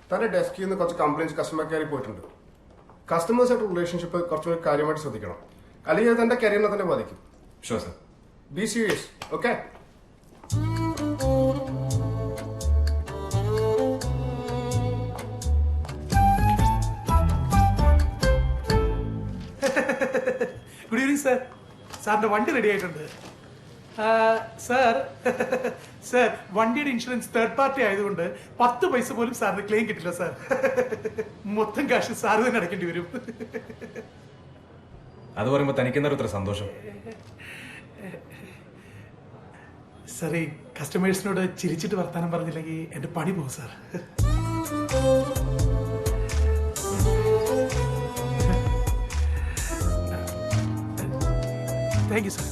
[SPEAKER 12] തന്റെ ഡെസ്കിൽ നിന്ന് കുറച്ച് കംപ്ലൈൻസ് കസ്റ്റമർ കെയറിൽ പോയിട്ടുണ്ട്. കസ്റ്റമേഴ്സായിട്ട് റിലേഷൻഷിപ്പ് കുറച്ചുകൂടി കാര്യമായിട്ട് ശ്രദ്ധിക്കണം, അല്ലെങ്കിൽ അത് തന്റെ കരിയറിനെ തന്നെ ബാധിക്കും.
[SPEAKER 6] Sure sir.
[SPEAKER 12] Be serious, okay?
[SPEAKER 19] സാറിന്റെ വണ്ടി റെഡി ആയിട്ടുണ്ട്. സാർ സാർ വണ്ടിയുടെ ഇൻഷുറൻസ് തേർഡ് പാർട്ടി ആയതുകൊണ്ട് 10 പൈസ പോലും സാറിന് ക്ലെയിം കിട്ടില്ല സാർ. മൊത്തം കാശ് സാറ് തന്നെ അടയ്ക്കേണ്ടി വരും.
[SPEAKER 6] അത് പറയുമ്പോ തനിക്കെന്താ ഇത്ര സന്തോഷം?
[SPEAKER 19] സാർ ഈ കസ്റ്റമേഴ്സിനോട് ചിരിച്ചിട്ട് വർത്താനം പറഞ്ഞില്ലെങ്കിൽ എന്റെ പണി പോകും സാർ. Thank you sir.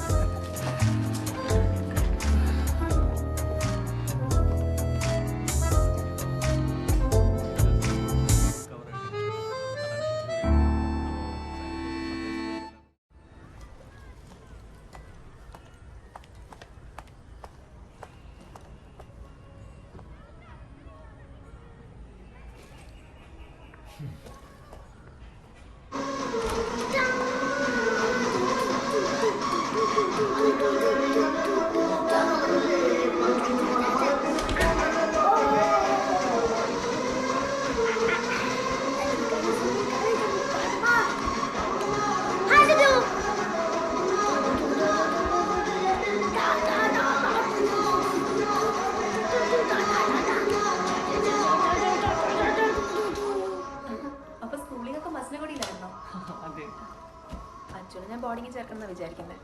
[SPEAKER 5] അച്ഛനെ ഞാൻ ബോർഡിങ്ങിൽ ചേർക്കണം വിചാരിക്കുന്നത്.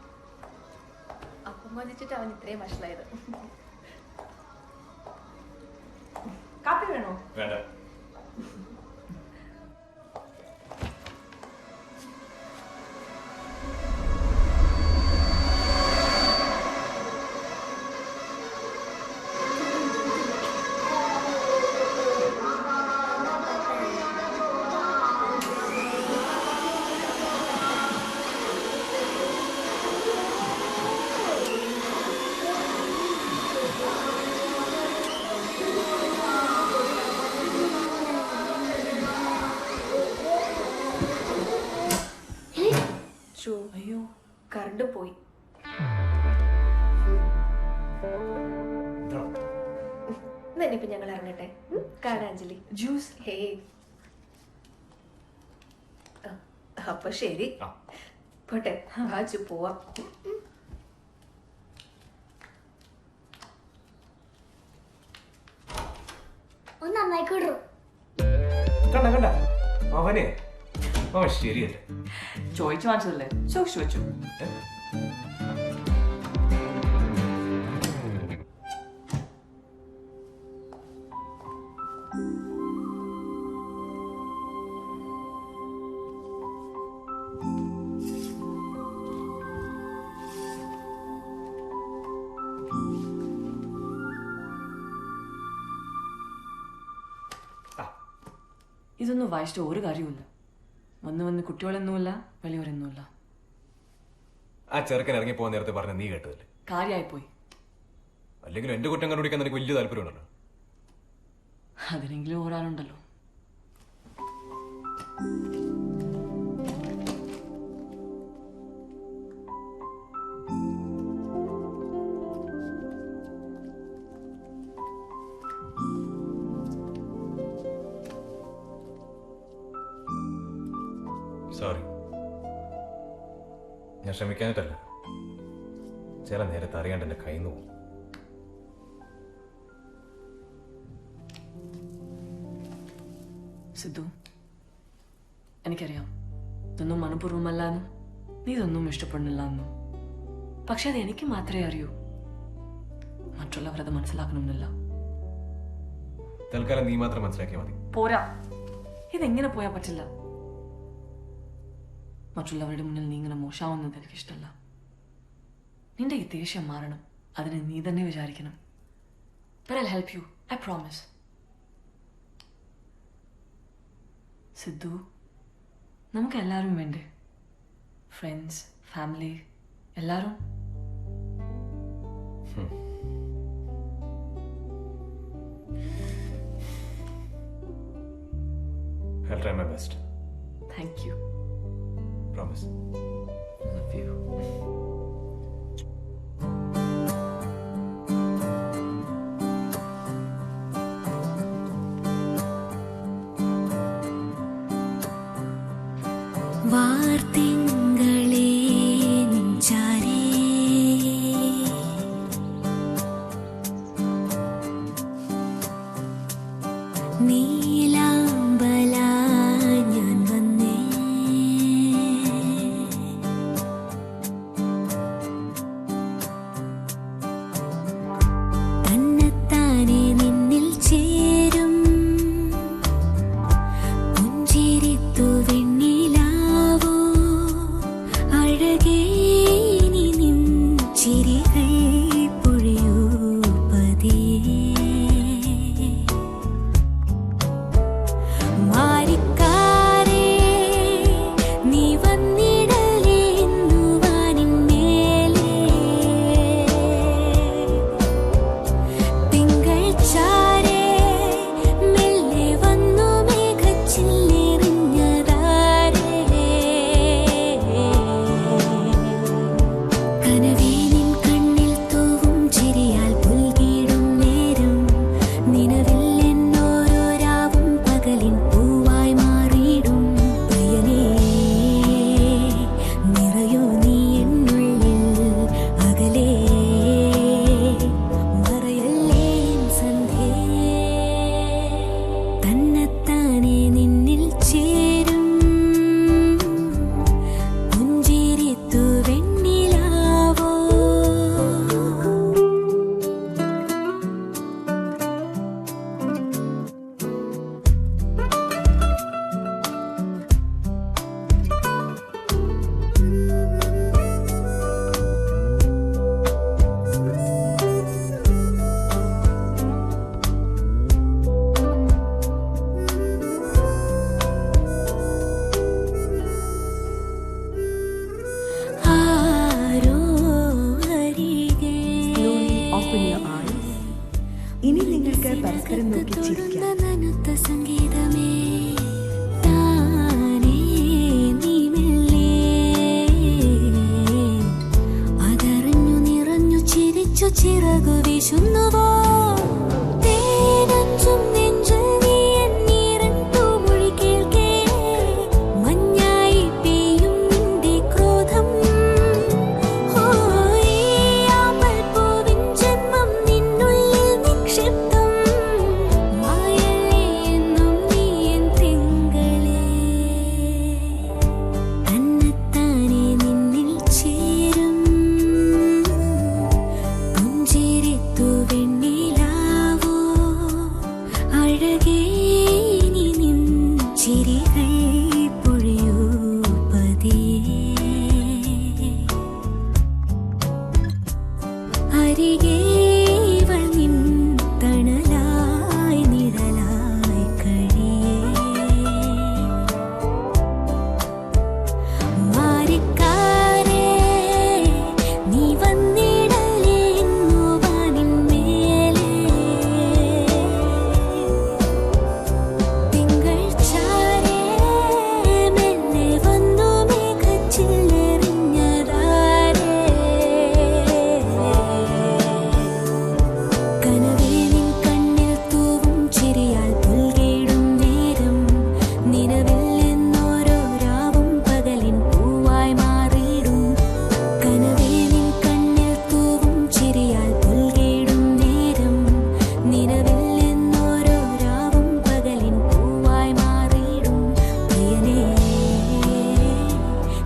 [SPEAKER 5] അപ്പം കൊഞ്ചിച്ചിട്ട് അവൻ ഇത്രയും വഷളായത്. കാപ്പി വേണോ?
[SPEAKER 6] വേണ്ട.
[SPEAKER 5] അയ്യോ കറണ്ട് പോയി. ഇപ്പൊ ഞങ്ങൾ ഇറങ്ങട്ടെ. കാണാഞ്ജലി ജ്യൂസ്. ഹേ അപ്പൊ ശരി പോട്ടെ. വാച്ചു പോവാം.
[SPEAKER 6] കണ്ട കണ്ട അവനെ അവൻ ശരിയല്ലേ?
[SPEAKER 8] ചോദിച്ചു വാങ്ങിച്ചതല്ലേ, സൂക്ഷിച്ചു വെച്ചു. ഇതൊന്നും വായിച്ചിട്ട് ഒരു കാര്യവുമില്ല. വന്ന് കുട്ടികളെന്നുമില്ല, വലിയവരെന്നുമില്ല.
[SPEAKER 6] ആ ചെറുക്കൻ ഇറങ്ങി പോകാൻ നേരത്തെ പറഞ്ഞ നീ കേട്ടതല്ലേ?
[SPEAKER 8] കാര്യമായിപ്പോയി.
[SPEAKER 6] അല്ലെങ്കിൽ എന്റെ കുറ്റം കണ്ടുപിടിക്കാൻ എനിക്ക് വലിയ താല്പര്യമുണ്ടല്ലോ.
[SPEAKER 8] അതിനെങ്കിലും ഒരാളുണ്ടല്ലോ.
[SPEAKER 6] സോറി, ഞാൻ ക്ഷമിക്കാനിട്ടല്ല. ചില നേരത്തെ അറിയാണ്ട് എന്റെ കയ്യിൽ നിന്ന് പോകും.
[SPEAKER 8] സിദ്ധു, എനിക്കറിയാം ഇതൊന്നും മനഃപൂർവ്വമല്ലാന്നും നീ ഇതൊന്നും ഇഷ്ടപ്പെടുന്നില്ല എന്നും. പക്ഷെ അത് എനിക്ക് മാത്രമേ അറിയൂ. മറ്റുള്ളവരത് മനസ്സിലാക്കണമെന്നില്ല.
[SPEAKER 6] തൽക്കാലം നീ മാത്രം മനസ്സിലാക്കിയാൽ മതി.
[SPEAKER 8] പോരാ, ഇതെങ്ങനെ പോയാൽ പറ്റില്ല. മറ്റുള്ളവരുടെ മുന്നിൽ നീ ഇങ്ങനെ മോശമാവുന്നത് എനിക്കിഷ്ടമല്ല. നിന്റെ ഈ ദേഷ്യം മാറണം. അതിനെ നീ തന്നെ വിചാരിക്കണം. But I'll help you. I promise. Sidhu, നമുക്ക് എല്ലാവരും വേണ്ടേ? ഫ്രണ്ട്സ്, ഫാമിലി, എല്ലാവരും.
[SPEAKER 6] I'll try my best.
[SPEAKER 8] Thank you.
[SPEAKER 6] Promise.
[SPEAKER 8] Love you.
[SPEAKER 13] വാർത്തിങ്കളേ നിഞ്ചാരി
[SPEAKER 20] ഇനി നിങ്ങൾക്ക് പരസ്പരം നോക്കി ചിരിക്കാം.
[SPEAKER 21] അതറിഞ്ഞു നിറഞ്ഞു ചിരിച്ചു ചിറകു വീശുന്നുവോ തേനഞ്ചും നെഞ്ചിൽ നീ എന്നീരൻ തൂമൊഴി കേൾക്കേ മഞ്ഞായി പെയ്യും നിന്റെ ക്രോധം ജന്മം നിന്നുള്ളിൽ നിക്ഷിപ്തം മായല്ലേ എന്നും നീ എൻ തിങ്കളേ തന്നെത്താനെ നിന്നിൽ ചേരും പുഞ്ചിരിത്തു വെണ്ണിലാവോ അഴകേ നീ നിൻ ചിരികൾ പൊഴിയൂ പതിയെ അരികെ ഇവൾ നിൻ തണലായി നിഴലായി കഴിയേ മാറിക്കാരേ നീ വന്നിടലേ വാനിന്മേലെ തിങ്കൾ ചാരേ മെല്ലെ വന്നു മേഘച്ചില്ലെറിഞ്ഞതാരേ കനവേ നിൻ കണ്ണിൽ തൂവും ചിരിയാൽ പുൽകിടും നേരം നിലവിൽ എന്നോരോ രാവും പകലിൻ പൂവായി മാറിയിടും കനവേ നിൻ കണ്ണിൽ തൂവും ചിരിയാൽ പുൽകിടും നേരം നിലവിൽ എന്നോരോ രാവും പകലിൻ പൂവായി മാറിയിടും പ്രിയനേ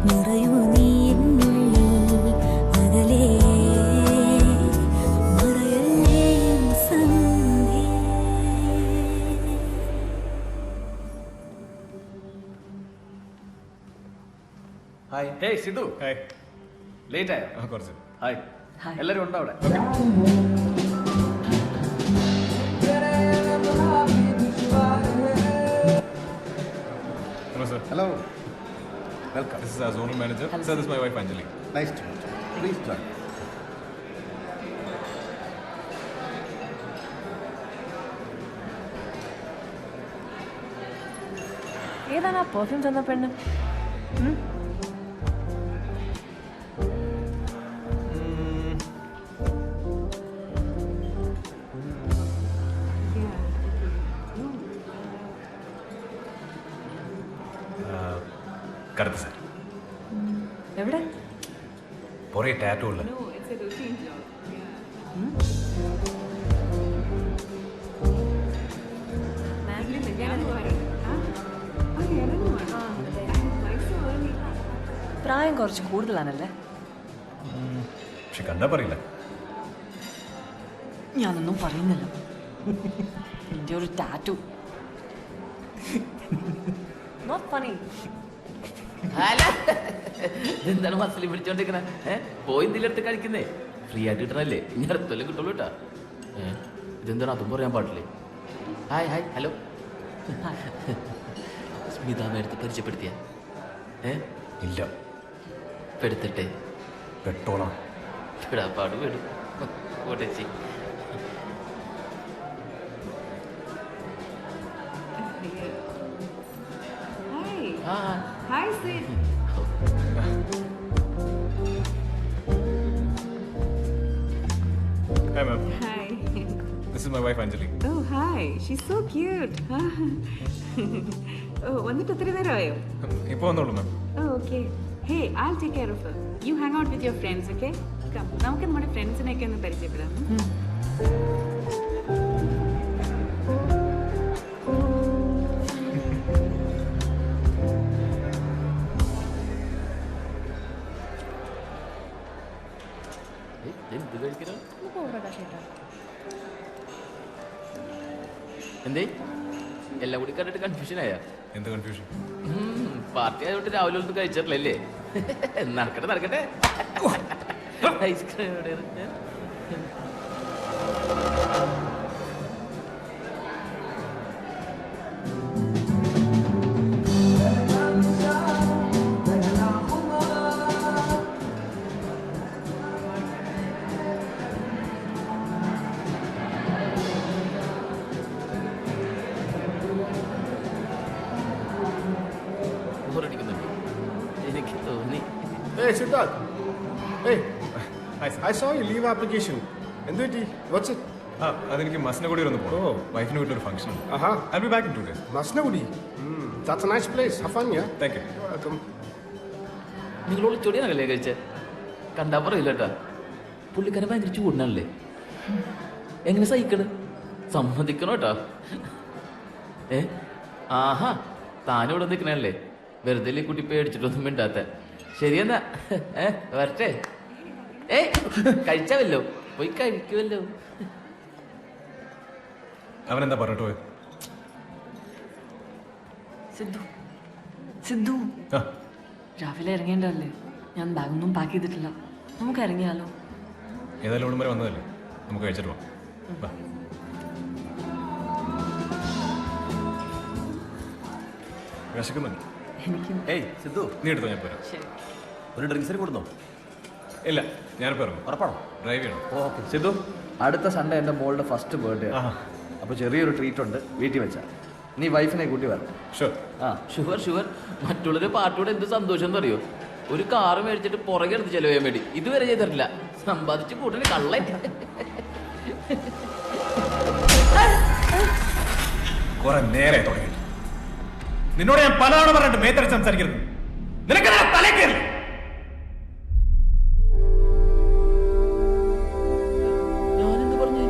[SPEAKER 21] നിറയൂ നീ എന്നുള്ളിൽ അകലേ മറയല്ലേ എൻ സന്ധ്യേ
[SPEAKER 15] ഹായ് ഹേ സിദ്ധു ഹായ് ലേറ്റ് ആയോ കുറച്ച് ഹായ് എല്ലാവരും ഉണ്ടോ അവിടെ
[SPEAKER 6] Hello, sir.
[SPEAKER 12] Hello.
[SPEAKER 6] Welcome. This is our zonal manager. Sir, this is my wife Anjali.
[SPEAKER 12] Nice to meet you. Please join.
[SPEAKER 8] ഏതാണ് ആ പെർഫ്യൂം തന്ന പെണ്ണ്?
[SPEAKER 6] കറുത്ത സാർ
[SPEAKER 8] എവിടെ?
[SPEAKER 6] കുറേ ടാറ്റോ ഉള്ള
[SPEAKER 8] പ്രായം കുറച്ച് കൂടുതലാണല്ലേ?
[SPEAKER 6] പക്ഷെ കണ്ടാ പറയില്ല.
[SPEAKER 8] ഞാനൊന്നും പറയുന്നില്ല. നിന്റെ ഒരു ടാറ്റു നോട്ട് ഫണി.
[SPEAKER 18] എന്താണ് മസിലി പിടിച്ചോണ്ടിരിക്കണേ? പോയി എന്തിലെടുത്ത് കഴിക്കുന്നേ? ഫ്രീ ആയിട്ട് കിട്ടണല്ലേ? ഇനി അടുത്തല്ലേ കിട്ടുള്ളൂ കേട്ടാ. ഇതെന്താണ് അതും പറയാൻ പാടില്ലേ? Hi hi hello. സ്മിത മേടത്ത് പരിചയപ്പെടുത്തിയ?
[SPEAKER 6] ഇല്ല.
[SPEAKER 18] പെടുത്തട്ടെ?
[SPEAKER 6] പെട്ടോളാം.
[SPEAKER 18] പെടാപ്പാട് പെടും കോട്ടേച്ചി.
[SPEAKER 9] Hi, Sid.
[SPEAKER 6] Hi, ma'am.
[SPEAKER 9] Hi.
[SPEAKER 6] This is my wife, Anjali.
[SPEAKER 9] Oh, hi. She's so cute. Oh, വന്നിട്ട് എത്ര നേരമായോ?
[SPEAKER 6] ഇപ്പോൾ വന്നോളൂ മാം.
[SPEAKER 9] Oh, okay. Hey, I'll take care of her. You hang out with your friends, okay? Come. നമുക്ക് നമ്മുടെ ഫ്രണ്ട്സിനെയൊക്കെ ഒന്ന് പരിചയപ്പെടാം.
[SPEAKER 18] എന്തേ എല്ലാം കൂടി കണ്ടിട്ട് കൺഫ്യൂഷൻ ആയാ?
[SPEAKER 6] എന്ത് കൺഫ്യൂഷൻ?
[SPEAKER 18] പാർട്ടി ആയതുകൊണ്ട് രാവിലെ ഒന്നും കഴിച്ചിട്ടില്ലല്ലേ? നടക്കട്ടെ നടക്കട്ടെ. ഐസ്ക്രീം എവിടെയാണ്? എനിക്ക് തോന്നി.
[SPEAKER 12] Hey, Siddharth. Hey.
[SPEAKER 6] Hi, sir.
[SPEAKER 12] I saw your leave application. എന്ത് പറ്റി? What's it?
[SPEAKER 6] അതെനിക്ക് മസ്നഗുഡി ഒന്ന് പോകണം. വൈഫിന് വീട്ടിലൊരു function. I'll be back in 2 days.
[SPEAKER 12] മസ്നഗുഡി? That's a nice place. Have fun, yeah?
[SPEAKER 6] Thank you.
[SPEAKER 12] You're welcome.
[SPEAKER 18] നിങ്ങൾ ഒളിച്ചോടിയാണല്ലേ കഴിച്ചേ? കണ്ടാ പറയില്ല കേട്ടാ. പുള്ളിക്കാരൻ ഭയങ്കര ചൂടിനാണല്ലേ? എങ്ങനെ സഹിക്കണ്? സമ്മതിക്കണോ കേട്ടാ? ആഹാ താനിവിടെ നിൽക്കണല്ലേ? വെറുതെ കുട്ടി പേടിച്ചിട്ടൊന്നും മിണ്ടാത്ത. ശരിയെന്നാ വരട്ടെ. കഴിച്ചാവല്ലോ, പോയി കഴിക്കുമല്ലോ.
[SPEAKER 6] അവനെന്താ പറഞ്ഞിട്ട് പോയത്?
[SPEAKER 8] സിദ്ധു സിദ്ധു രാവിലെ ഇറങ്ങേണ്ടതല്ലേ? ഞാൻ ബാഗൊന്നും പാക്ക് ചെയ്തിട്ടില്ല. നമുക്ക് ഇറങ്ങിയാലോ?
[SPEAKER 6] ഏതായാലും ഇവിടെ വരെ വന്നതല്ലേ, നമുക്ക് കഴിച്ചിട്ട് പോവാം. വിശക്കുന്നുണ്ട്.
[SPEAKER 15] ഏയ് സിദ്ധു,
[SPEAKER 6] നീ എടുത്തോ, ഞാൻ പോരാ.
[SPEAKER 15] ഒരു ഡ്രിങ്ക്സിന് കൊടുത്തോ?
[SPEAKER 6] ഇല്ല, ഞാനിപ്പോൾ ഇറങ്ങും.
[SPEAKER 15] ഉറപ്പാണോ?
[SPEAKER 6] ഡ്രൈവ് ചെയ്യണം.
[SPEAKER 15] ഓക്കെ സിദ്ധു, അടുത്ത സൺഡേ എൻ്റെ മോളുടെ ഫസ്റ്റ് ബർത്ത്ഡേ. അപ്പോൾ ചെറിയൊരു ട്രീറ്റ് ഉണ്ട്, വീട്ടിൽ വെച്ചാ. നീ വൈഫിനെ കൂട്ടി വരണം.
[SPEAKER 18] Sure sure. മറ്റുള്ളൊരു പാർട്ടിയോട് എന്ത് സന്തോഷം എന്ന് അറിയോ? ഒരു കാറ് മേടിച്ചിട്ട് പുറകെ എടുത്ത് ചെലവ് ചെയ്യാൻ വേണ്ടി ഇതുവരെ ചെയ്തിട്ടില്ല. സമ്പാദിച്ച് കൂട്ടണി കള്ള.
[SPEAKER 6] കുറെ നേരെ തുടങ്ങി. നിന്നോട് ഞാൻ പലതവണ പറഞ്ഞിട്ട് മേത്തടിച്ച് സംസാരിക്കരുത്. നിനക്ക് തലേ കയറി.
[SPEAKER 18] ഞാനെന്ത് പറഞ്ഞു?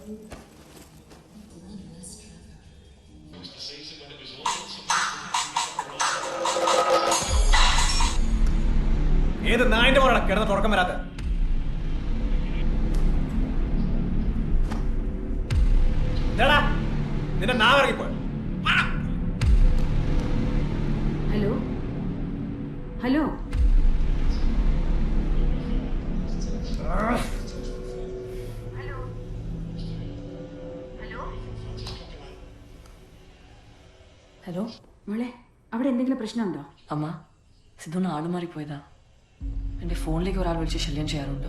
[SPEAKER 21] Thank you.
[SPEAKER 6] ഏത് നായന്റെ പോലാണ് കിടന്ന് തുറക്കം വരാത്ത? നിന്റെ നാവിറങ്ങിപ്പോ.
[SPEAKER 9] ഹലോ ഹലോ
[SPEAKER 8] ഹലോ
[SPEAKER 9] മോളെ, അവിടെ എന്തെങ്കിലും പ്രശ്നമുണ്ടോ?
[SPEAKER 8] അമ്മ, സിദ്ധുവിന് ആള് മാറിപ്പോയതാ. എൻ്റെ ഫോണിലേക്ക് ഒരാൾ വിളിച്ച് ശല്യം ചെയ്യാറുണ്ട്.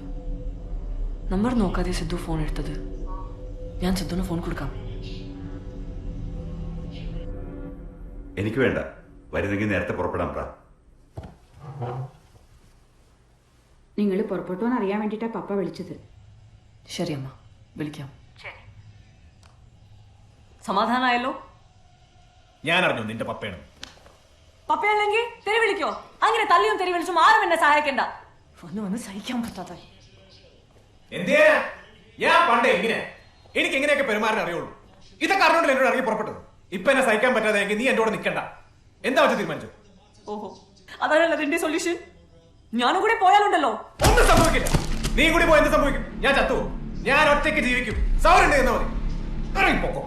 [SPEAKER 8] നമ്പർ നോക്കാതെ സിദ്ധു ഫോൺ എടുത്തത്. ഞാൻ സിദ്ധുവിന് ഫോൺ കൊടുക്കാം.
[SPEAKER 3] എനിക്ക് വേണ്ട, വരുന്നെങ്കിൽ നേരത്തെ പുറപ്പെടാൻ പറ.
[SPEAKER 9] നിങ്ങൾ പുറപ്പെട്ടോന്ന് അറിയാൻ വേണ്ടിയിട്ടാ പപ്പ വിളിച്ചത്.
[SPEAKER 8] ശരി അമ്മ, വിളിക്കാം. സമാധാനമായല്ലോ?
[SPEAKER 6] ഞാൻ അറിഞ്ഞു നിന്റെ പപ്പയാണ്.
[SPEAKER 8] പപ്പയല്ലെങ്കിൽ തെറി വിളിക്കോ? അങ്ങനെ തല്ലിയും തെറി വിളിച്ചും ആരും എന്നെ സഹായിക്കണ്ട. ഒന്നും സഹിക്കാൻ പറ്റാത്ത
[SPEAKER 6] എന്തിനാ ഞാൻ പണ്ട് എങ്ങനെ എനിക്ക് എങ്ങനെയൊക്കെ പെരുമാറാൻ അറിയുള്ളൂ. ഇതൊക്കെ അറിഞ്ഞോണ്ട് എന്നോട് ഇറങ്ങി പുറപ്പെട്ടത്. ഇപ്പൊ എന്നെ സഹിക്കാൻ പറ്റാതെ നീ എന്റെ കൂടെ നിൽക്കണ്ട. എന്താ വെച്ച് തീരുമാനിച്ചു?
[SPEAKER 8] ഓഹോ, അതാണല്ലോ അതിന്റെ സൊല്യൂഷൻ. ഞാനും കൂടി പോയാലുണ്ടല്ലോ
[SPEAKER 6] ഒന്നും സംഭവിക്കില്ല. നീ കൂടി പോയി എന്ത് സംഭവിക്കും? ഞാൻ ചത്തു. ഞാൻ ഒറ്റയ്ക്ക് ജീവിക്കും. സൗരുണ്ട് എന്നാ മതി. ഇറങ്ങിപ്പോക്കോ.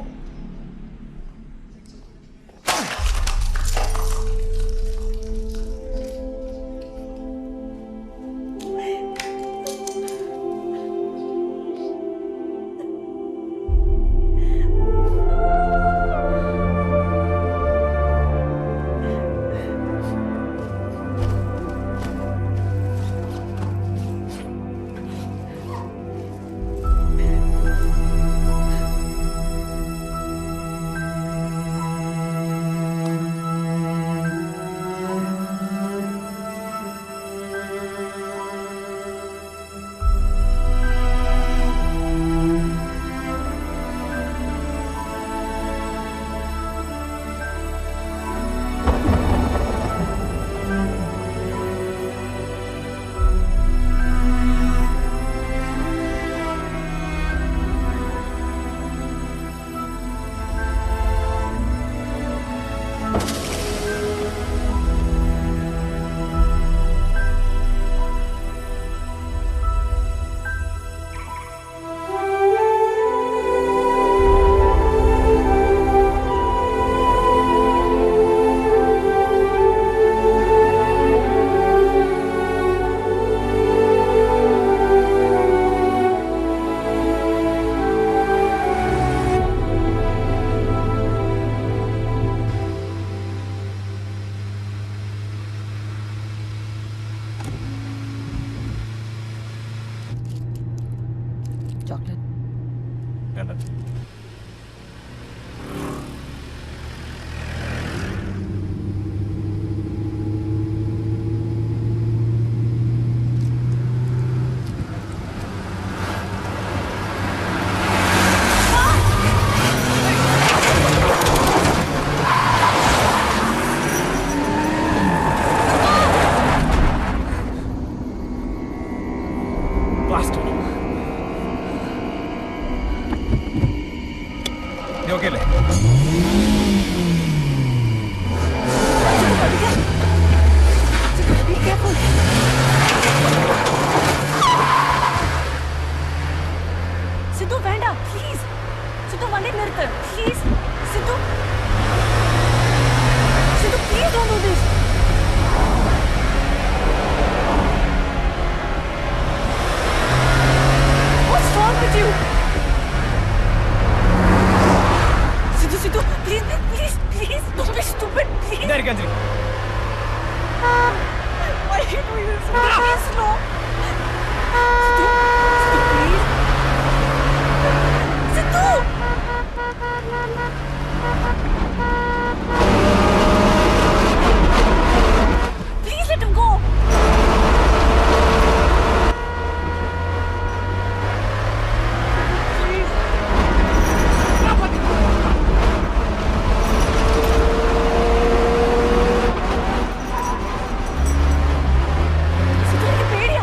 [SPEAKER 8] പേടിയാ.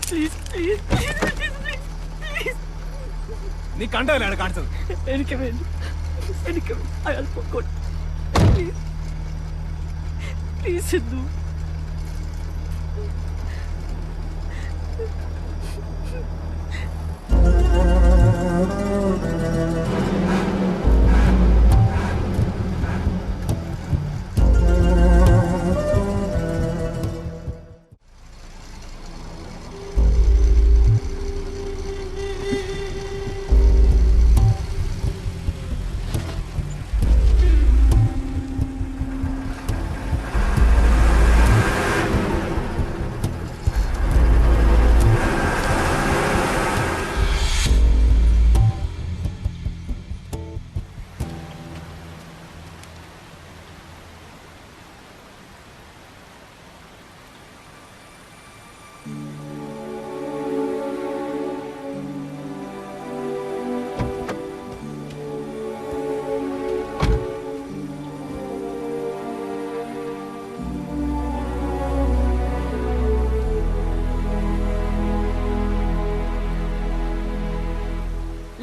[SPEAKER 8] Please please please.
[SPEAKER 6] നീ കണ്ടതല്ലാണ് കാണിച്ചത്.
[SPEAKER 8] എനിക്ക് വേണ്ടി അയാൾ പൊക്കോട്ടെ. Please please Sindhu.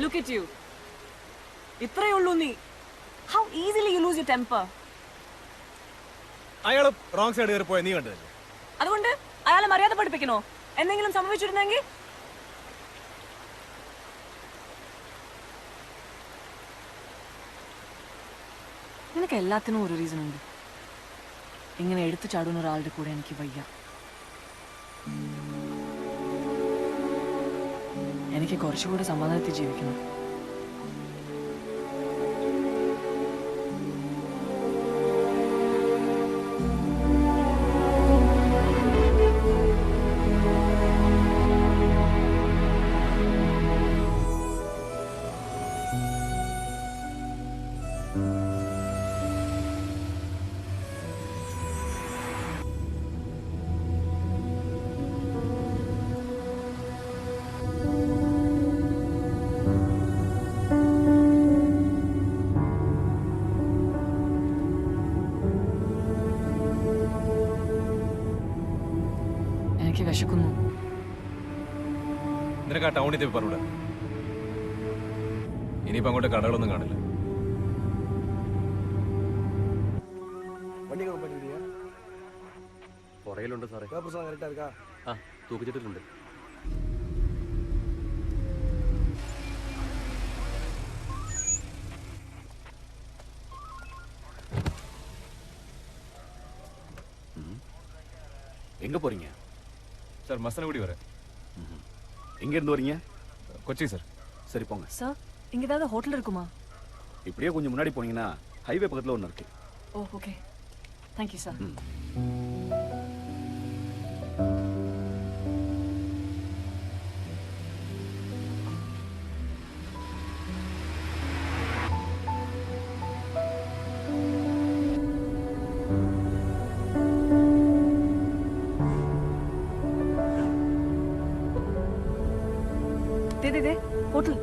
[SPEAKER 8] Look at you. ഇത്രയേ ഉള്ളൂ നീ. How easily you lose your temper.
[SPEAKER 6] അയാള് റോങ് സൈഡ് കയറി പോയ നീ കണ്ടതല്ലേ?
[SPEAKER 8] അതുകൊണ്ട് അയാളെ മര്യാദ പഠിപ്പിക്കണോ? എന്തെങ്കിലും സംഭവിച്ചിരുന്നെങ്കിൽ? നിനക്ക് എല്ലാത്തിനും ഒരു റീസൺ ഉണ്ട്. ഇങ്ങനെ എടുത്തു ചാടുന്ന ഒരാളുടെ കൂടെ എനിക്ക് വയ്യ. എനിക്ക് കുറച്ചുകൂടി സമാധാനത്തിൽ ജീവിക്കണം. എനിക്ക് വിശക്കുന്നു.
[SPEAKER 6] നിനക്ക് ആ ടൗണിൽ പോയി പറഞ്ഞൂടാ. ഇനിയിപ്പോ അങ്ങോട്ട് കടകളൊന്നും കാണില്ല.
[SPEAKER 2] പുറകിലുണ്ട് സാറേ. ആ തൂക്കിച്ചിട്ടുണ്ട്. எங்க போறீங்க
[SPEAKER 6] சார்? மசனகுடி வரேன்.
[SPEAKER 2] எங்க இருந்து வரீங்க?
[SPEAKER 6] கொச்சி சார்.
[SPEAKER 2] சரி போங்க
[SPEAKER 8] சார். இங்க ஏதாவது ஹோட்டல் இருக்குமா?
[SPEAKER 2] இப்படியே கொஞ்சம் முன்னாடி போனீங்கன்னா ஹைவே பக்கத்துல ஒன்று இருக்கு.
[SPEAKER 8] Oh okay. Thank you sir. दे होटल.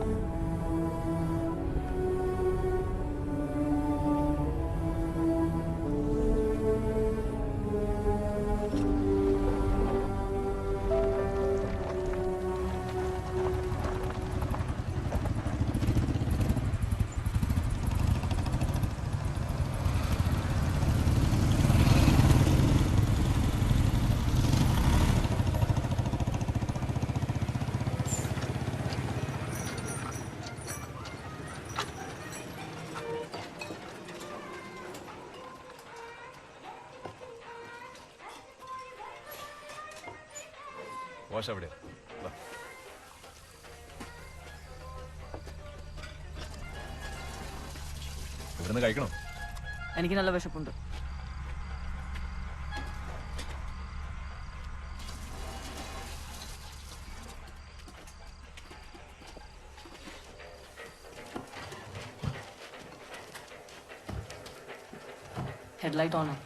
[SPEAKER 6] വാഷ് അവിടെ. ഇവിടുന്ന് കഴിക്കണോ?
[SPEAKER 8] എനിക്ക് നല്ല വിശപ്പുണ്ട്. ഹെഡ്ലൈറ്റ് ഓണോ?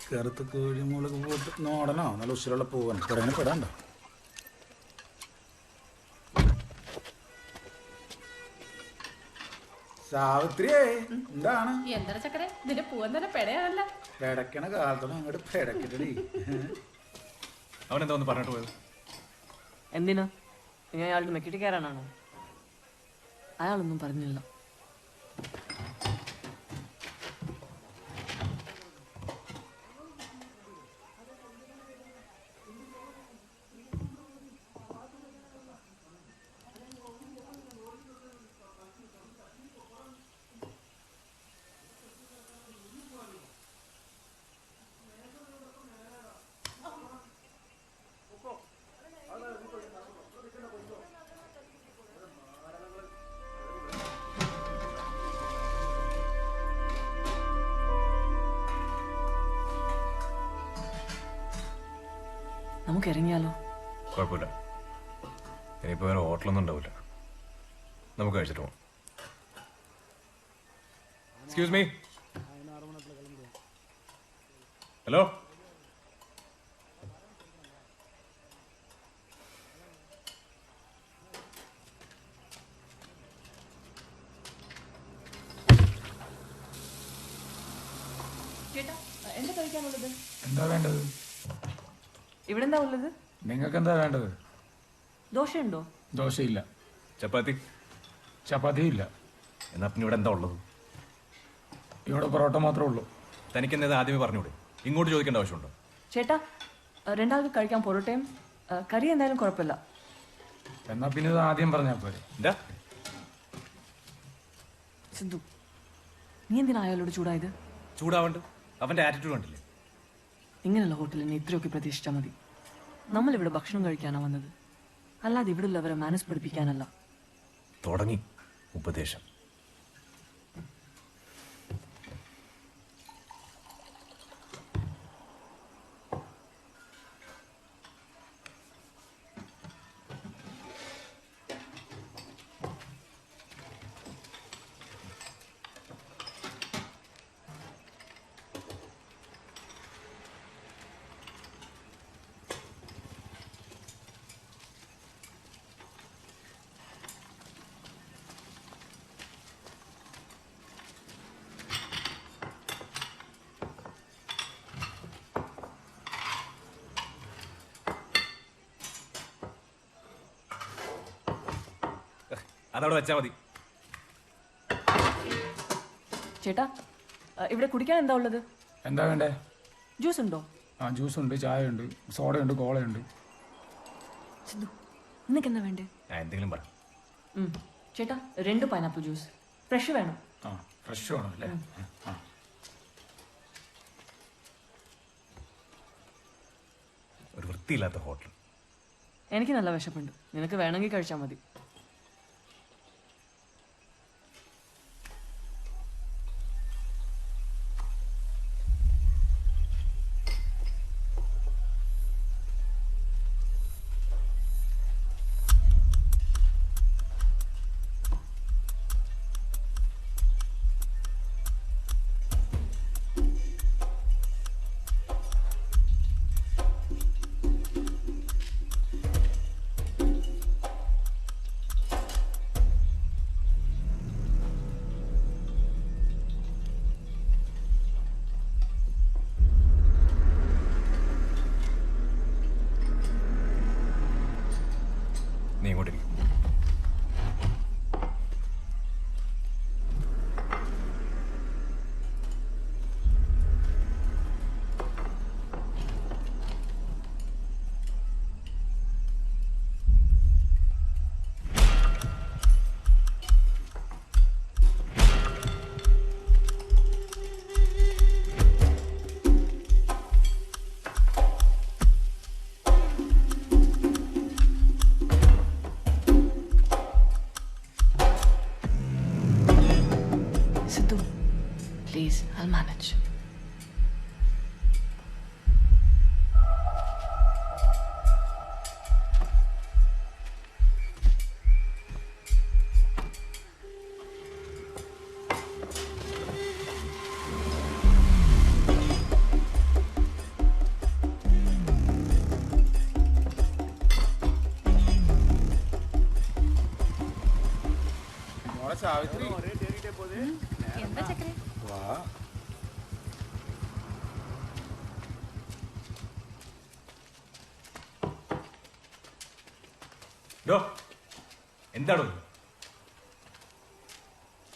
[SPEAKER 4] കറുത്ത കോഴിമുളക് പോട്ട് നോടനോ നല്ല ഉശിലുള്ള പൂവാണ് കുറേ പെടാണ്ടോ. സാവിത്രിയേ എന്താണ്
[SPEAKER 5] എന്താണ് ചക്കരെ ഇതിന്റെ പൂവൻ തന്നെ പെടയാണല്ല.
[SPEAKER 4] പെടക്കണ കാലത്തോടെ അങ്ങോട്ട് പെടക്കിട്ടടി.
[SPEAKER 6] അവനെന്താ ഒന്ന് പറഞ്ഞിട്ട് പോയത്?
[SPEAKER 8] എന്തിനാ ഇനി അയാളുടെ മെക്കിട്ട് കയറാനാണോ? അയാളൊന്നും പറഞ്ഞില്ല. നമുക്ക് ഇറങ്ങിയാലോ?
[SPEAKER 6] കുഴപ്പമില്ല, ഇനിയിപ്പോൾ വേറെ ഹോട്ടലൊന്നും ഉണ്ടാവില്ല. നമുക്ക് കഴിച്ചിട്ട് പോകാം. Excuse me. ഹലോ,
[SPEAKER 8] ചേട്ടാ എന്താ കഴിക്കാനുള്ളത്?
[SPEAKER 4] എന്താ വേണ്ടത്?
[SPEAKER 8] ഇവിടെ എന്താ ഉള്ളത്?
[SPEAKER 4] നിങ്ങൾക്ക് എന്താ വേണ്ടത്?
[SPEAKER 8] ദോശയുണ്ടോ?
[SPEAKER 4] ദോശയില്ല.
[SPEAKER 6] ചപ്പാത്തി?
[SPEAKER 4] ചപ്പാത്തി ഇല്ല.
[SPEAKER 6] എന്നാ പിന്നെ ഇവിടെ എന്താ ഉള്ളത്?
[SPEAKER 4] ഇവിടെ പൊറോട്ട മാത്രമേ ഉള്ളൂ.
[SPEAKER 6] തനിക്ക് എന്നത് ആദ്യമേ പറഞ്ഞൂടെ? ഇങ്ങോട്ട് ചോദിക്കേണ്ട ആവശ്യമുണ്ടോ?
[SPEAKER 8] ചേട്ടാ രണ്ടാൾക്ക് കഴിക്കാൻ പൊറോട്ടയും കറി എന്തായാലും കുഴപ്പമില്ല.
[SPEAKER 4] എന്നാ പിന്നെ ഇത് ആദ്യം പറഞ്ഞാൽ പോരെ.
[SPEAKER 6] എന്താ
[SPEAKER 8] സിദ്ധു, നീ എന്തിനാ അയാളോട് ചൂടായത്?
[SPEAKER 6] ചൂടാവണ്ട്, അവന്റെ ആറ്റിറ്റ്യൂഡ് കണ്ടില്ലേ?
[SPEAKER 8] ഇങ്ങനെയുള്ള ഹോട്ടലിൽ നീ ഇത്രയൊക്കെ പ്രതീക്ഷിച്ചാൽ മതി. നമ്മളിവിടെ ഭക്ഷണം കഴിക്കാനാണ് വന്നത്, അല്ലാതെ ഇവിടെ ഉള്ളവരെ മാനസ് പഠിപ്പിക്കാനല്ല.
[SPEAKER 6] തുടങ്ങി ഉപദേശം. അതവിടെ വെച്ചാൽ മതി.
[SPEAKER 8] ചേട്ടാ ഇവിടെ കുടിക്കാൻ എന്താ ഉള്ളത്?
[SPEAKER 4] എന്താ വേണ്ടേ?
[SPEAKER 8] ജ്യൂസ് ഉണ്ടോ?
[SPEAKER 4] ആ ജ്യൂസ് ഉണ്ട്, ചായ ഉണ്ട്, സോഡയുണ്ട്, കോളയുണ്ട്.
[SPEAKER 8] സിദ്ധു, നിനക്ക് എന്താ വേണ്ടേ?
[SPEAKER 6] എന്തെങ്കിലും പറ.
[SPEAKER 8] ചേട്ടാ 2 പൈനാപ്പിൾ ജ്യൂസ്, ഫ്രഷ് വേണം.
[SPEAKER 4] ആ ഫ്രഷ് വേണം അല്ലേ? ആ
[SPEAKER 6] ഒരു വൃത്തിയില്ലാത്ത ഹോട്ടൽ.
[SPEAKER 8] എനിക്ക് നല്ല വിശപ്പുണ്ട്, നിനക്ക് വേണമെങ്കിൽ കഴിച്ചാൽ മതി.
[SPEAKER 6] നീ ഇങ്ങോട്ടിരിക്കും.
[SPEAKER 8] Sidhu, please, I'll manage.
[SPEAKER 4] Savitri
[SPEAKER 5] എന്താ ചക്കരെ?
[SPEAKER 4] വാ.
[SPEAKER 6] എന്താണോ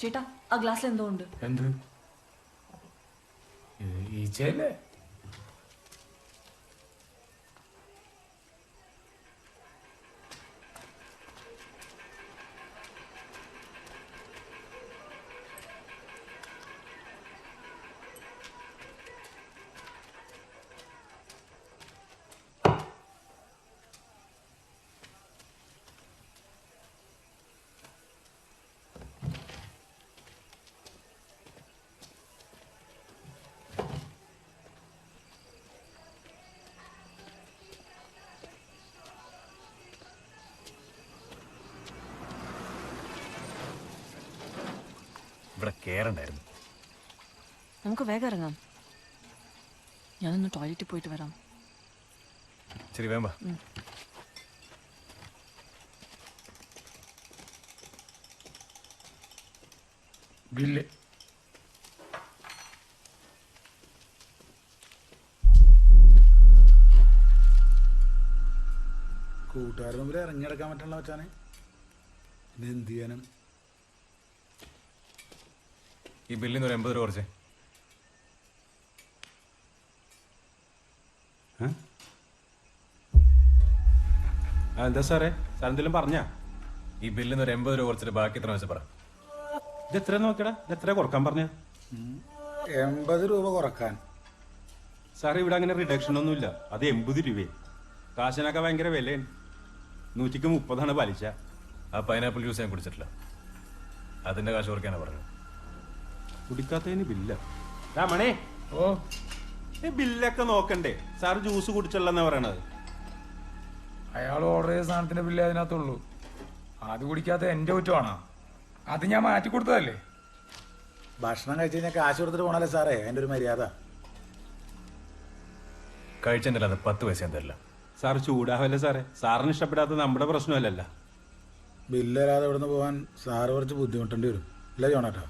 [SPEAKER 8] ചേട്ടാ ആ ഗ്ലാസ്സിൽ എന്തോ ഉണ്ട്.
[SPEAKER 6] എന്ത് ഈച്ചയല്ലേ? ഇവിടെ കേറണ്ടായിരുന്നു.
[SPEAKER 8] നമുക്ക് വേഗം ഇറങ്ങാം. ഞാനൊന്ന് ടോയ്ലറ്റിൽ പോയിട്ട് വരാം.
[SPEAKER 6] ശരി വേമ്പ.
[SPEAKER 4] ബില്ല് കൂട്ടുകാരുടെ മുമ്പിൽ ഇറങ്ങിയെടുക്കാൻ പറ്റുള്ള വെച്ചാണ് ഇത് എന്ത് ചെയ്യാനും.
[SPEAKER 6] ഈ ബില്ലിന് ഒരു 80 രൂപ കുറച്ചേ.
[SPEAKER 14] എന്താ സാറേ, സാർ എന്തെങ്കിലും പറഞ്ഞാ?
[SPEAKER 6] ഈ ബില്ലിന് ഒരു 80 രൂപ കുറച്ചിട്ട് ബാക്കി എത്ര വെച്ചാൽ പറ.
[SPEAKER 14] ഇത് എത്ര നോക്കടാ, ഇത് എത്ര കുറക്കാൻ പറഞ്ഞ?
[SPEAKER 4] 80 രൂപ കുറക്കാൻ.
[SPEAKER 14] സാറേ ഇവിടെ അങ്ങനെ റിഡക്ഷൻ ഒന്നുമില്ല. അത് 80 രൂപയെ. കാശിനൊക്കെ ഭയങ്കര വിലയാണ്. 130 പലിശ.
[SPEAKER 6] ആ പൈനാപ്പിൾ ജ്യൂസ് ഞാൻ കുടിച്ചിട്ടില്ല. അതിന്റെ കാശ് കുറയ്ക്കാനാ പറഞ്ഞത്.
[SPEAKER 14] കുടിക്കാത്തതിന് ബില്ല. രാമണേ, ഓ ഈ ബില്ലൊക്കെ നോക്കണ്ടേ? സാറ് ജ്യൂസ് കുടിച്ചല്ലെന്നാ പറയണത്.
[SPEAKER 7] അയാൾ ഓർഡർ ചെയ്ത സാധനത്തിന്റെ ബില്ല് അതിനകത്തുള്ളൂ. അത് കുടിക്കാത്ത എന്റെ കുറ്റമാണോ? അത് ഞാൻ മാറ്റി കൊടുത്തതല്ലേ.
[SPEAKER 4] ഭക്ഷണം കഴിച്ചു കഴിഞ്ഞാൽ കാശ് കൊടുത്തിട്ട് പോണല്ലേ സാറേ, അതിന്റെ ഒരു മര്യാദ.
[SPEAKER 6] കഴിച്ചെന്നില്ല, അത് 10 പൈസ തരില്ല.
[SPEAKER 14] സാർ ചൂടാവല്ലേ സാറേ? സാറിന് ഇഷ്ടപ്പെടാത്ത നമ്മുടെ പ്രശ്നമല്ലല്ല.
[SPEAKER 4] ബില്ല് തരാതെ ഇവിടുന്ന് പോകാൻ സാറ് കുറച്ച് ബുദ്ധിമുട്ടേണ്ടി വരും. ഇല്ല ജോണേട്ടാ?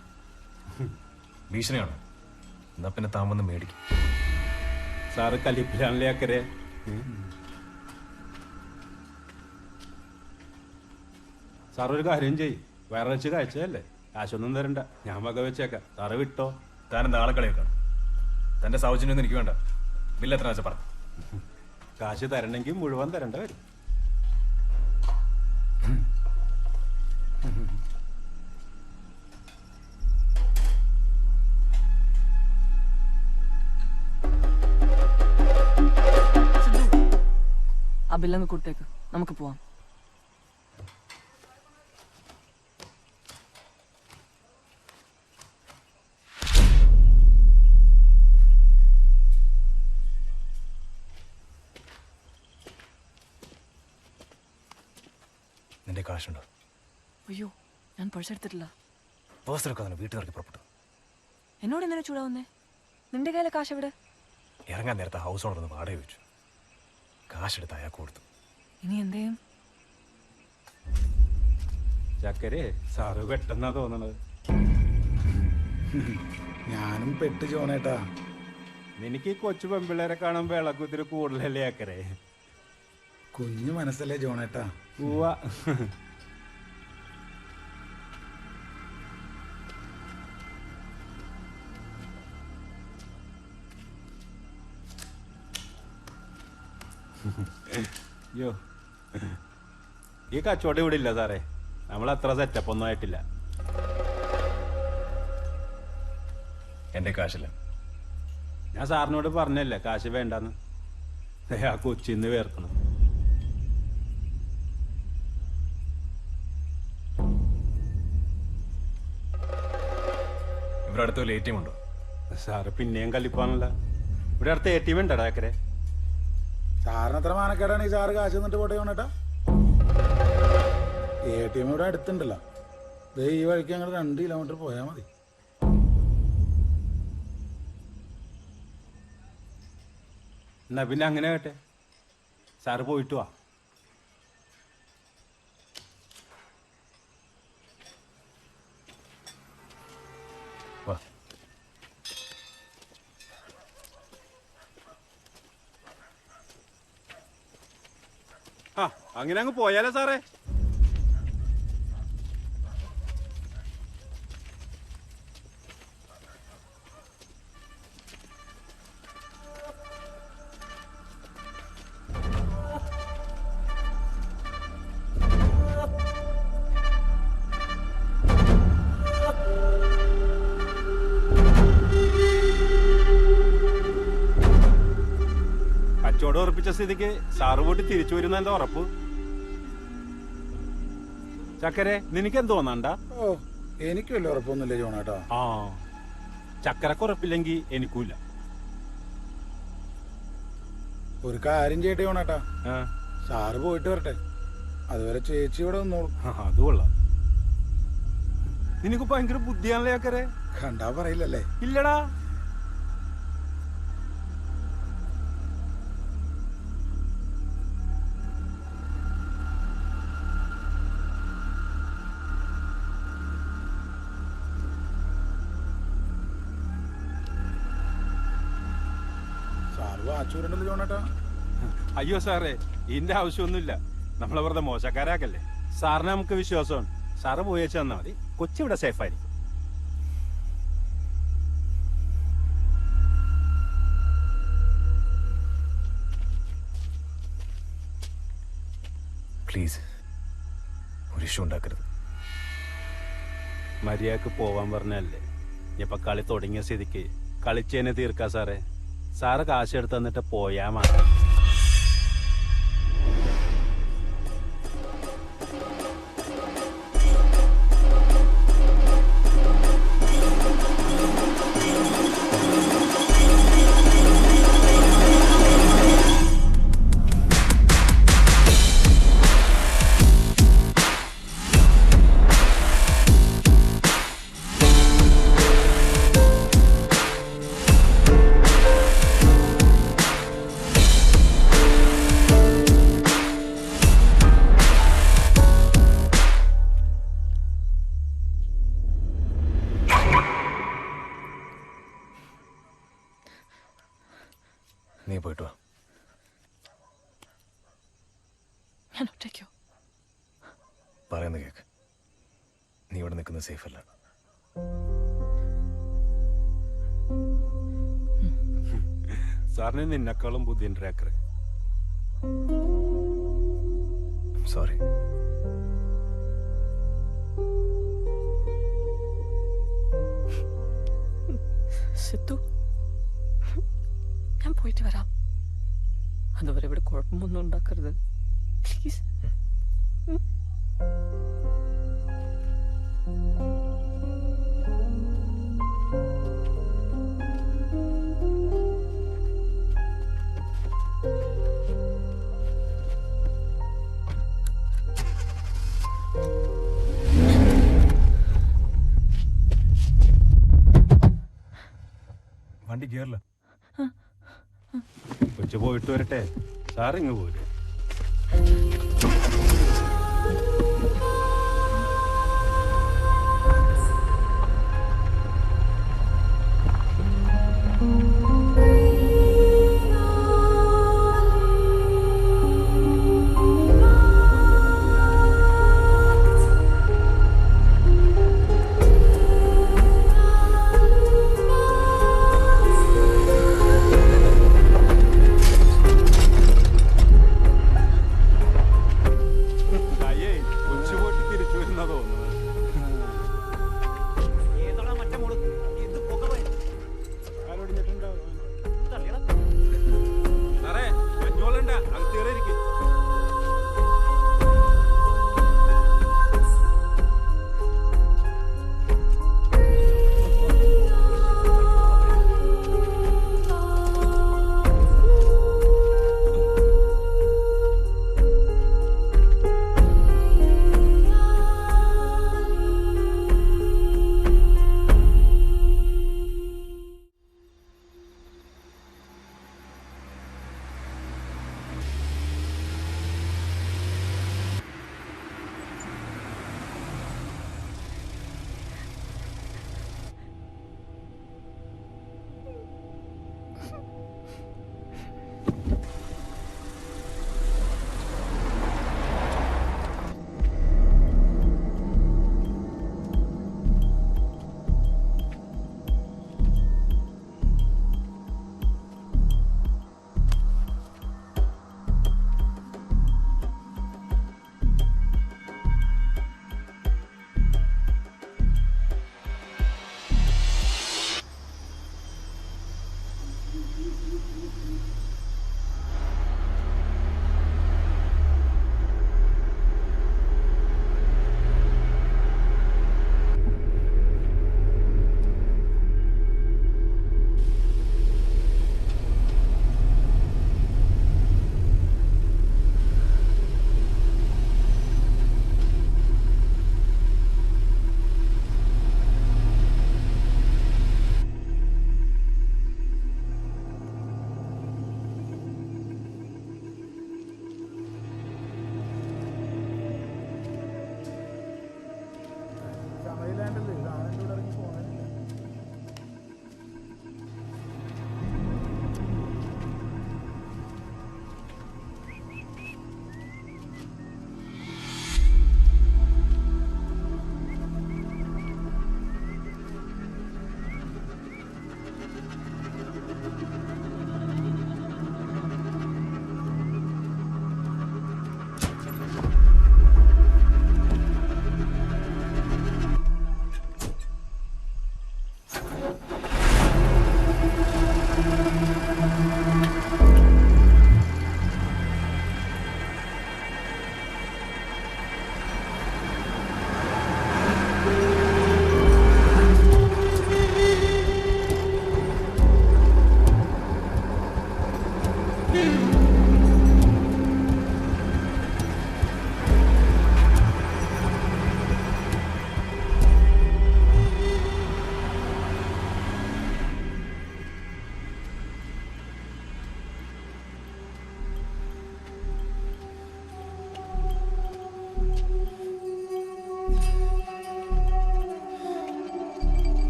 [SPEAKER 6] ഭീഷണിയാണോ? എന്നാ പിന്നെ താൻ വന്ന് മേടിക്കും.
[SPEAKER 14] സാറ് കലിപ്പിലാണല്ലേ അക്കരെ. സാർ ഒരു കാര്യം ചെയ്യും, വയറച്ച് കഴിച്ചതല്ലേ, കാശൊന്നും തരണ്ട, ഞാൻ വക വെച്ചേക്കാം. സാറ് വിട്ടോ.
[SPEAKER 6] താൻ നാളെ കളിയേക്കാം. തന്റെ സൗജന്യം എനിക്ക് വേണ്ട. ബില്ല് എത്ര വെച്ചാൽ പറ.
[SPEAKER 14] കാശ് തരണമെങ്കിൽ മുഴുവൻ തരേണ്ട വരും.
[SPEAKER 8] ആ ബില്ലങ്ങ് കൊടുത്തേക്ക്, നമുക്ക് പോവാം.
[SPEAKER 6] നിന്റെ കാശുണ്ടോ?
[SPEAKER 8] അയ്യോ, ഞാൻ പേഴ്സ് എടുത്തിട്ടില്ല.
[SPEAKER 6] പേഴ്സൊക്കെ തന്നെ വീട്ടിൽ ഇറക്കി പുറപ്പെട്ടു.
[SPEAKER 8] എന്നോട് എന്തിനാ ചൂടാവുന്നേ? നിന്റെ കയ്യിലെ കാശ് എവിടെ?
[SPEAKER 6] ഇറങ്ങാൻ നേരത്തെ ഹൗസ് ഓണർ ഒന്ന് വാടക വെച്ചു. കാശെടുത്ത് അയാൾക്ക് കൊടുത്തു.
[SPEAKER 8] ഇനി എന്തേയും?
[SPEAKER 14] ചക്കരെ, സാറ് പെട്ടെന്നാ തോന്നണത്.
[SPEAKER 4] ഞാനും പെട്ട് ജോണേട്ടാ.
[SPEAKER 14] എനിക്ക് ഈ കൊച്ചു പെമ്പിള്ളേരെ കാണുമ്പോ ഇളക്കുത്തിരി കൂടുതലല്ലേ അക്കരെ?
[SPEAKER 4] കുഞ്ഞു മനസ്സല്ലേ ജോണേട്ടാ?
[SPEAKER 14] ഉവ്വ. യോ, ഈ കച്ചവടം ഇവിടെ ഇല്ല സാറേ. നമ്മൾ അത്ര സെറ്റപ്പ് ഒന്നും ആയിട്ടില്ല.
[SPEAKER 6] എന്റെ കാശില്ല.
[SPEAKER 14] ഞാൻ സാറിനോട് പറഞ്ഞല്ലേ കാശ് വേണ്ടെന്ന്. ആ കൊച്ചിന്ന് വേർക്കണം.
[SPEAKER 6] ഇവിടെ അടുത്ത് വല്ല ATM ഉണ്ടോ?
[SPEAKER 14] സാറ് പിന്നെയും കലിപ്പാണല്ല. ഇവിടെ അടുത്ത് ATM ഉണ്ടടാ അക്കരെ?
[SPEAKER 4] സാറിന് എത്ര മാനക്കേടാണ് ഈ സാറ് കാശ് തന്നിട്ട് പോട്ടെ ജോണേട്ടാ? ATM ഇവിടെ അടുത്തുണ്ടല്ലോ. ഈ വഴിക്ക് ഞങ്ങൾ 2 കിലോമീറ്റർ പോയാൽ മതി.
[SPEAKER 14] എന്നാ പിന്നെ അങ്ങനെ കേട്ടെ, സാറ് പോയിട്ട് വാ.
[SPEAKER 2] അങ്ങനെ അങ്ങ് പോയാലോ സാറേ? കച്ചവടം ഉറപ്പിച്ച സ്ഥിതിക്ക് സാറ് പോയിട്ട് തിരിച്ചു വരുന്ന എന്താ ഉറപ്പ്? ചക്കരെ നിനക്ക് എന്ത് തോന്നണ്ട?
[SPEAKER 4] ഓ എനിക്ക് വല്ല ഉറപ്പൊന്നുമില്ല ജോണേട്ടാ.
[SPEAKER 2] ആ ചക്കരക്ക് ഉറപ്പില്ലെങ്കിൽ എനിക്കൂല.
[SPEAKER 4] ഒരു കാര്യം ചെയ്യട്ടെ ജോണേട്ടാ, സാറ് പോയിട്ട് വരട്ടെ, അതുവരെ ചേച്ചി ഇവിടെ നിന്നോളൂ.
[SPEAKER 2] അത് കൊള്ളാം. നിനക്ക് ഭയങ്കര ബുദ്ധിയാണല്ലേ ചക്കരെ?
[SPEAKER 4] കണ്ടാ പറയില്ലല്ലേ?
[SPEAKER 2] ഇല്ലടാ. അയ്യോ സാറേ, ഇതിന്റെ ആവശ്യമൊന്നുമില്ല. നമ്മളെ വെറുതെ മോശക്കാരാക്കല്ലേ. സാറിന് നമുക്ക് വിശ്വാസമാണ്. സാറ് പോയി വെച്ച് തന്നാ മതി, കൊച്ചിവിടെ സേഫ് ആയിരിക്കും.
[SPEAKER 6] പ്ലീസ് ഒരു ഇഷ്യൂ ഉണ്ടാക്കരുത്.
[SPEAKER 2] മര്യാദക്ക് പോവാൻ പറഞ്ഞല്ലേ. ഇനിയിപ്പൊ കളി തുടങ്ങിയ സ്ഥിതിക്ക് കളിച്ചേനെ തീർക്കാ സാറേ. സാറ് കാശ് എടുത്ത് തന്നിട്ട് പോയാ മാത്രം.
[SPEAKER 6] നീ പോയിട്ട് വാ.
[SPEAKER 8] ഞാൻ ഒറ്റയ്ക്കോ?
[SPEAKER 6] പറയുന്ന കേക്ക്. നീ ഇവിടെ നിൽക്കുന്നത് സേഫ് അല്ല.
[SPEAKER 2] സാറിന് നിന്നെക്കാളും ബുദ്ധിയുണ്ട് രാക്കറെ.
[SPEAKER 6] സോറി.
[SPEAKER 8] സിത്തു, ഞാൻ പോയിട്ട് വരാം. അതുവരെ ഇവിടെ കുഴപ്പമൊന്നും ഉണ്ടാക്കരുത് പ്ലീസ്.
[SPEAKER 2] വണ്ടി കേറില്ല. കൊച്ചു പോയിട്ട് വരട്ടെ, സാറിങ്ങ് പോരും.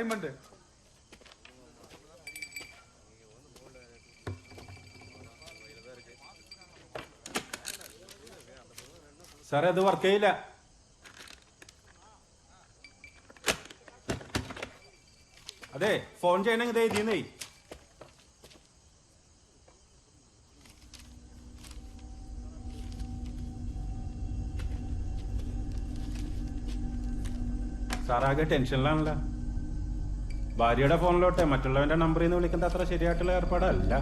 [SPEAKER 7] അസൈൻമെന്റ്.
[SPEAKER 2] സാറേ അത് വർക്ക് ചെയ്യില്ല. അതെ ഫോൺ ചെയ്യണമെങ്കിൽ ഇത് എഴുതിയെന്നേ. സാറാകെ ടെൻഷനിലാണല്ലോ. ഭാര്യയുടെ ഫോണിലോട്ടെ മറ്റുള്ളവന്റെ നമ്പറിൽ നിന്ന് വിളിക്കുന്നത് അത്ര ശരിയായിട്ടുള്ള ഏർപ്പാടല്ല.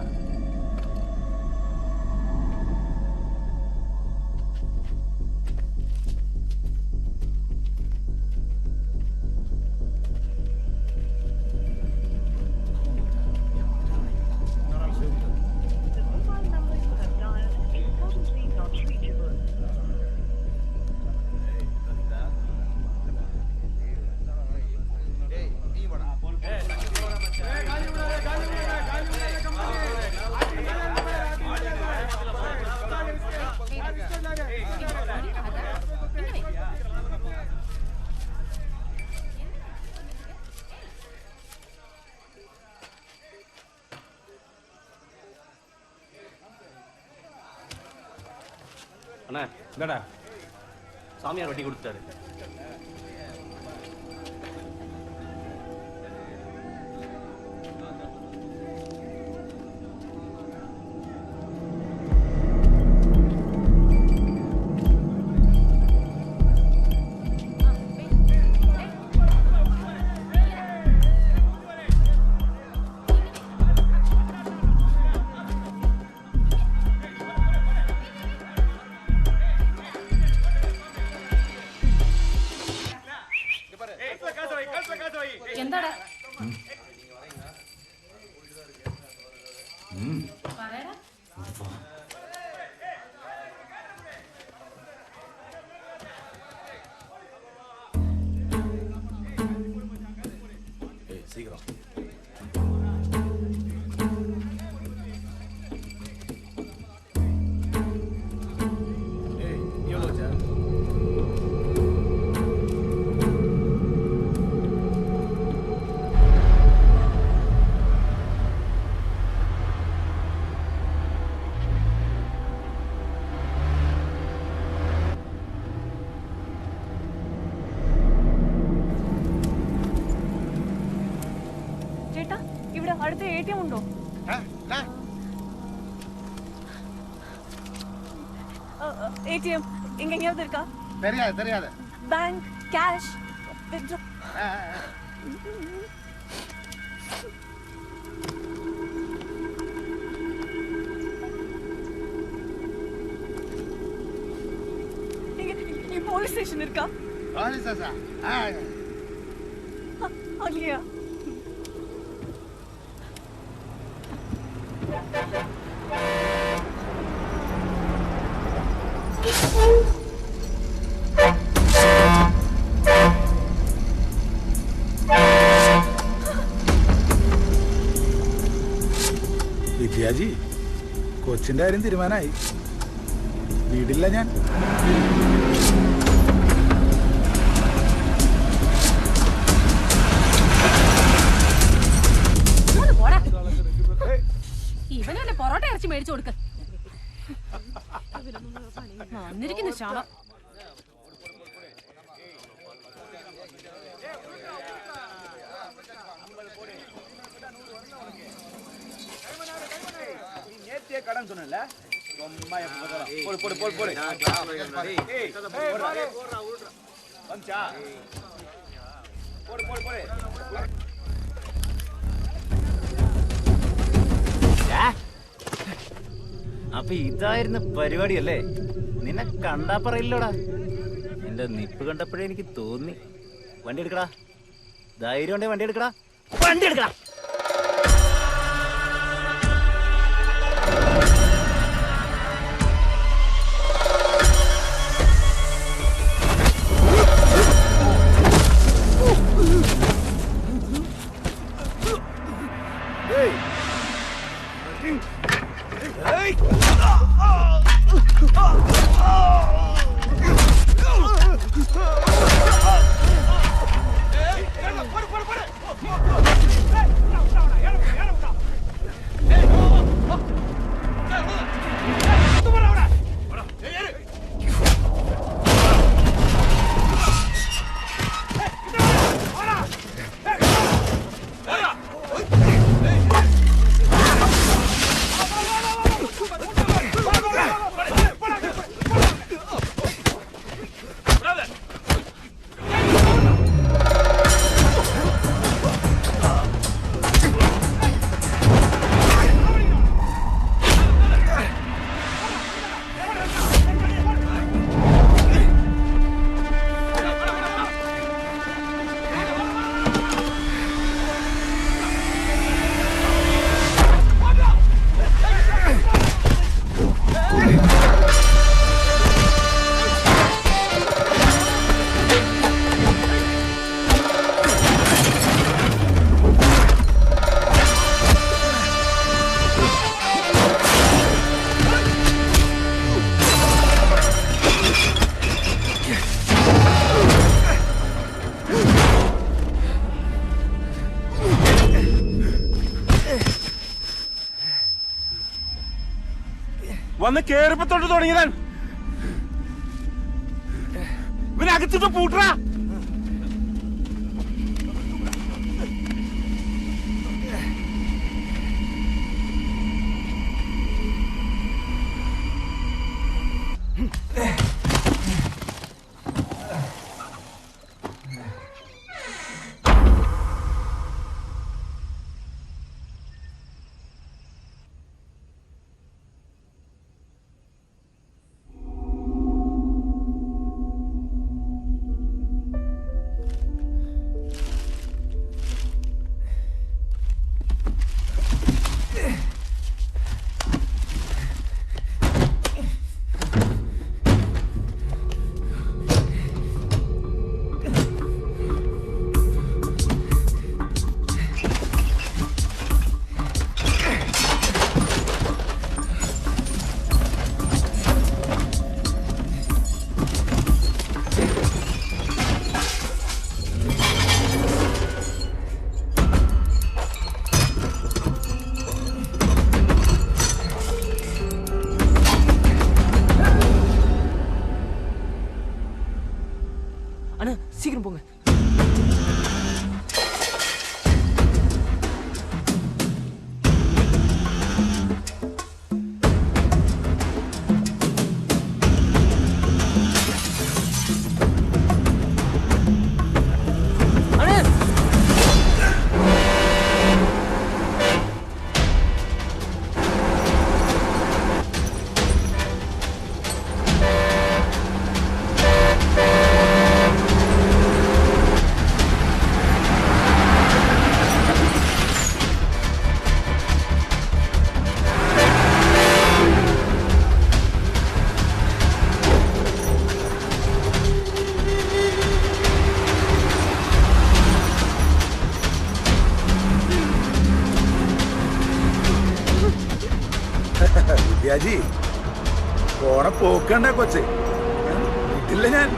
[SPEAKER 18] அண்ணா
[SPEAKER 2] என்னடா
[SPEAKER 18] சாமியார் வட்டி கொடுத்தாரு.
[SPEAKER 8] എന്താടാ
[SPEAKER 18] சீக்கிரம்
[SPEAKER 8] ചേട്ടാ ഇവിടെ അടുത്ത ATM ഉണ്ടോ? ATM இங்க எங்கயாவது இருக்கா?
[SPEAKER 17] தெரியாது.
[SPEAKER 8] பேங்க் கேஷ் இங்க போலீஸ் ஸ்டேஷன் இருக்கா? அங்கயா?
[SPEAKER 4] വിദ്യാജി കൊച്ചിന്റെ കാര്യം തീരുമാനമായി. വീടില്ല ഞാൻ.
[SPEAKER 8] ഇവനല്ലേ പൊറോട്ട ഇറച്ചി മേടിച്ചു കൊടുക്ക. വന്നിരിക്കുന്നു ശാപം.
[SPEAKER 10] கடன் சொன்னல അപ്പൊ ഇതായിരുന്നു പരിപാടിയല്ലേ? നിന്നെ കണ്ടാ പറയില്ലോടാ. നിന്റെ നിപ്പ് കണ്ടപ്പോഴേ എനിക്ക് തോന്നി. വണ്ടി എടുക്കടാ, ധൈര്യം ഉണ്ടേ വണ്ടി എടുക്കടാ, വണ്ടി എടുക്കടാ.
[SPEAKER 2] വന്ന് കേറിപ്പത്തോട്ട് തുടങ്ങിയതാൻ. ഇവനകത്തിട്ട് പൂട്ടറാ.
[SPEAKER 10] அண்ணா சீக்கிரம் போங்க.
[SPEAKER 4] വിദ്യാജി പോണ പോക്കണ്ട കൊച്ച് വീട്ടില്ല ഞാൻ.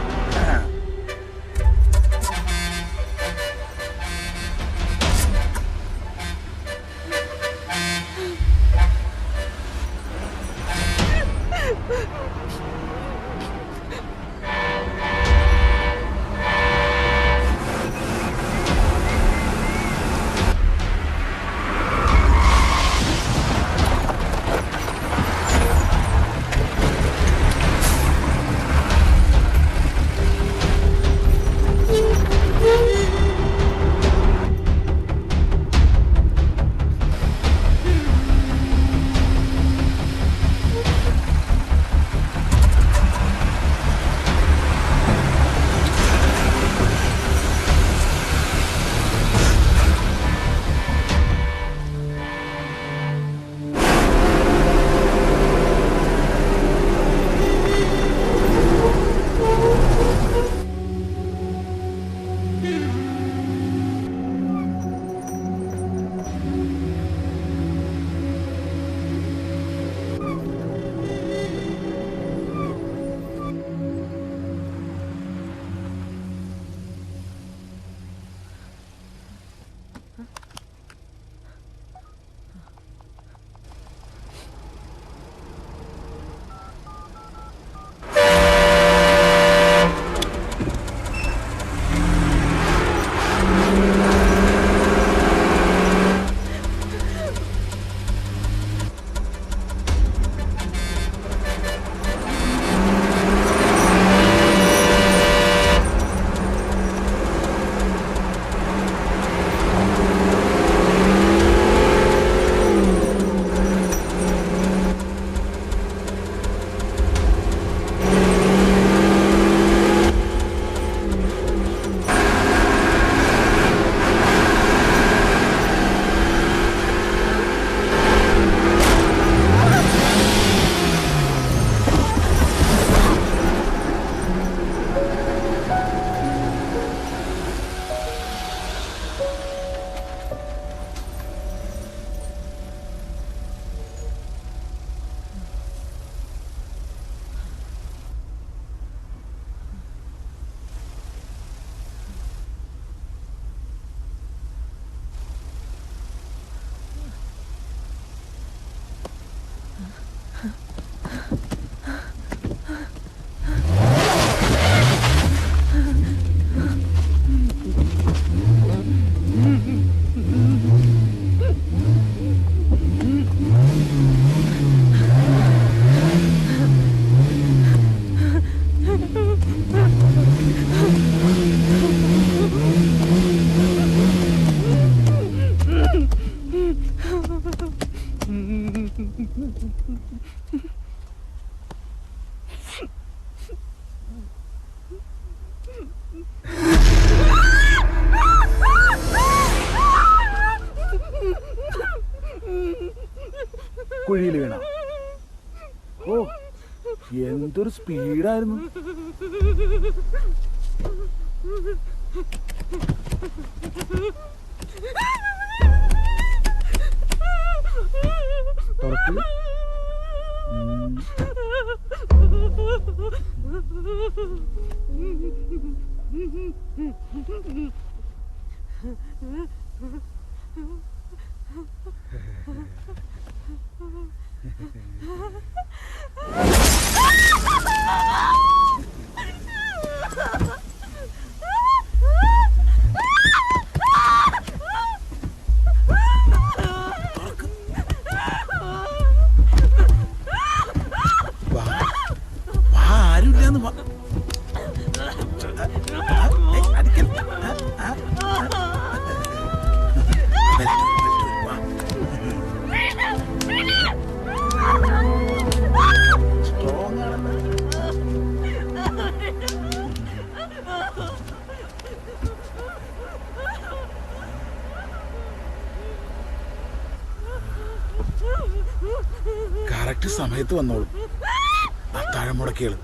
[SPEAKER 4] എന്തൊരു സ്പീഡായിരുന്നു. തുറക്ക്. കറക്റ്റ് സമയത്ത് വന്നോളും. അത്താഴം മുടക്കിയാള്.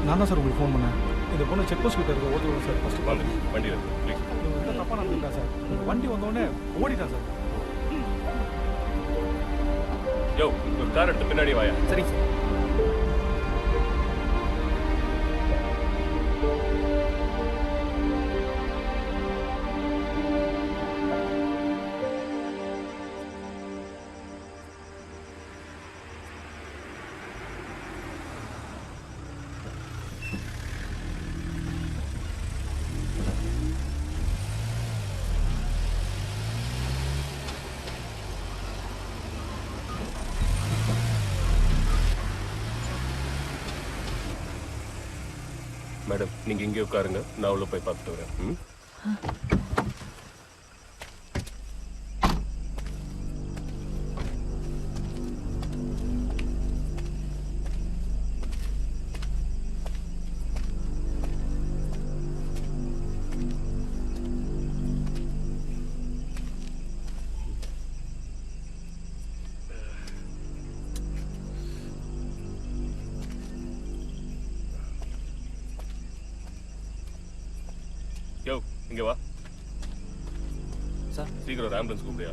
[SPEAKER 1] நான் தான் சார் உங்களுக்கு ஃபோன் பண்ணேன். இந்த பொண்ணு செக் போஸ்ட் கிட்ட இருக்க ஓடி வரும் சார். ஃபர்ஸ்ட் வாங்க வண்டியில் ப்ளீஸ். தப்பாக நடந்துட்டா சார். வண்டி வந்தோடனே ஓடிட்டான் சார்.
[SPEAKER 22] யோ ஒரு கார் எடுத்து பின்னாடி வாயா.
[SPEAKER 1] சரி சார்.
[SPEAKER 22] மேடம் நீங்க இங்கே உட்காருங்க, நான் உள்ள போய் பார்த்துட்டு வரேன். யோ இங்க வா
[SPEAKER 1] சார்.
[SPEAKER 22] சீக்கிரம் ஒரு ஆம்புலன்ஸ் கூப்பிடுயா.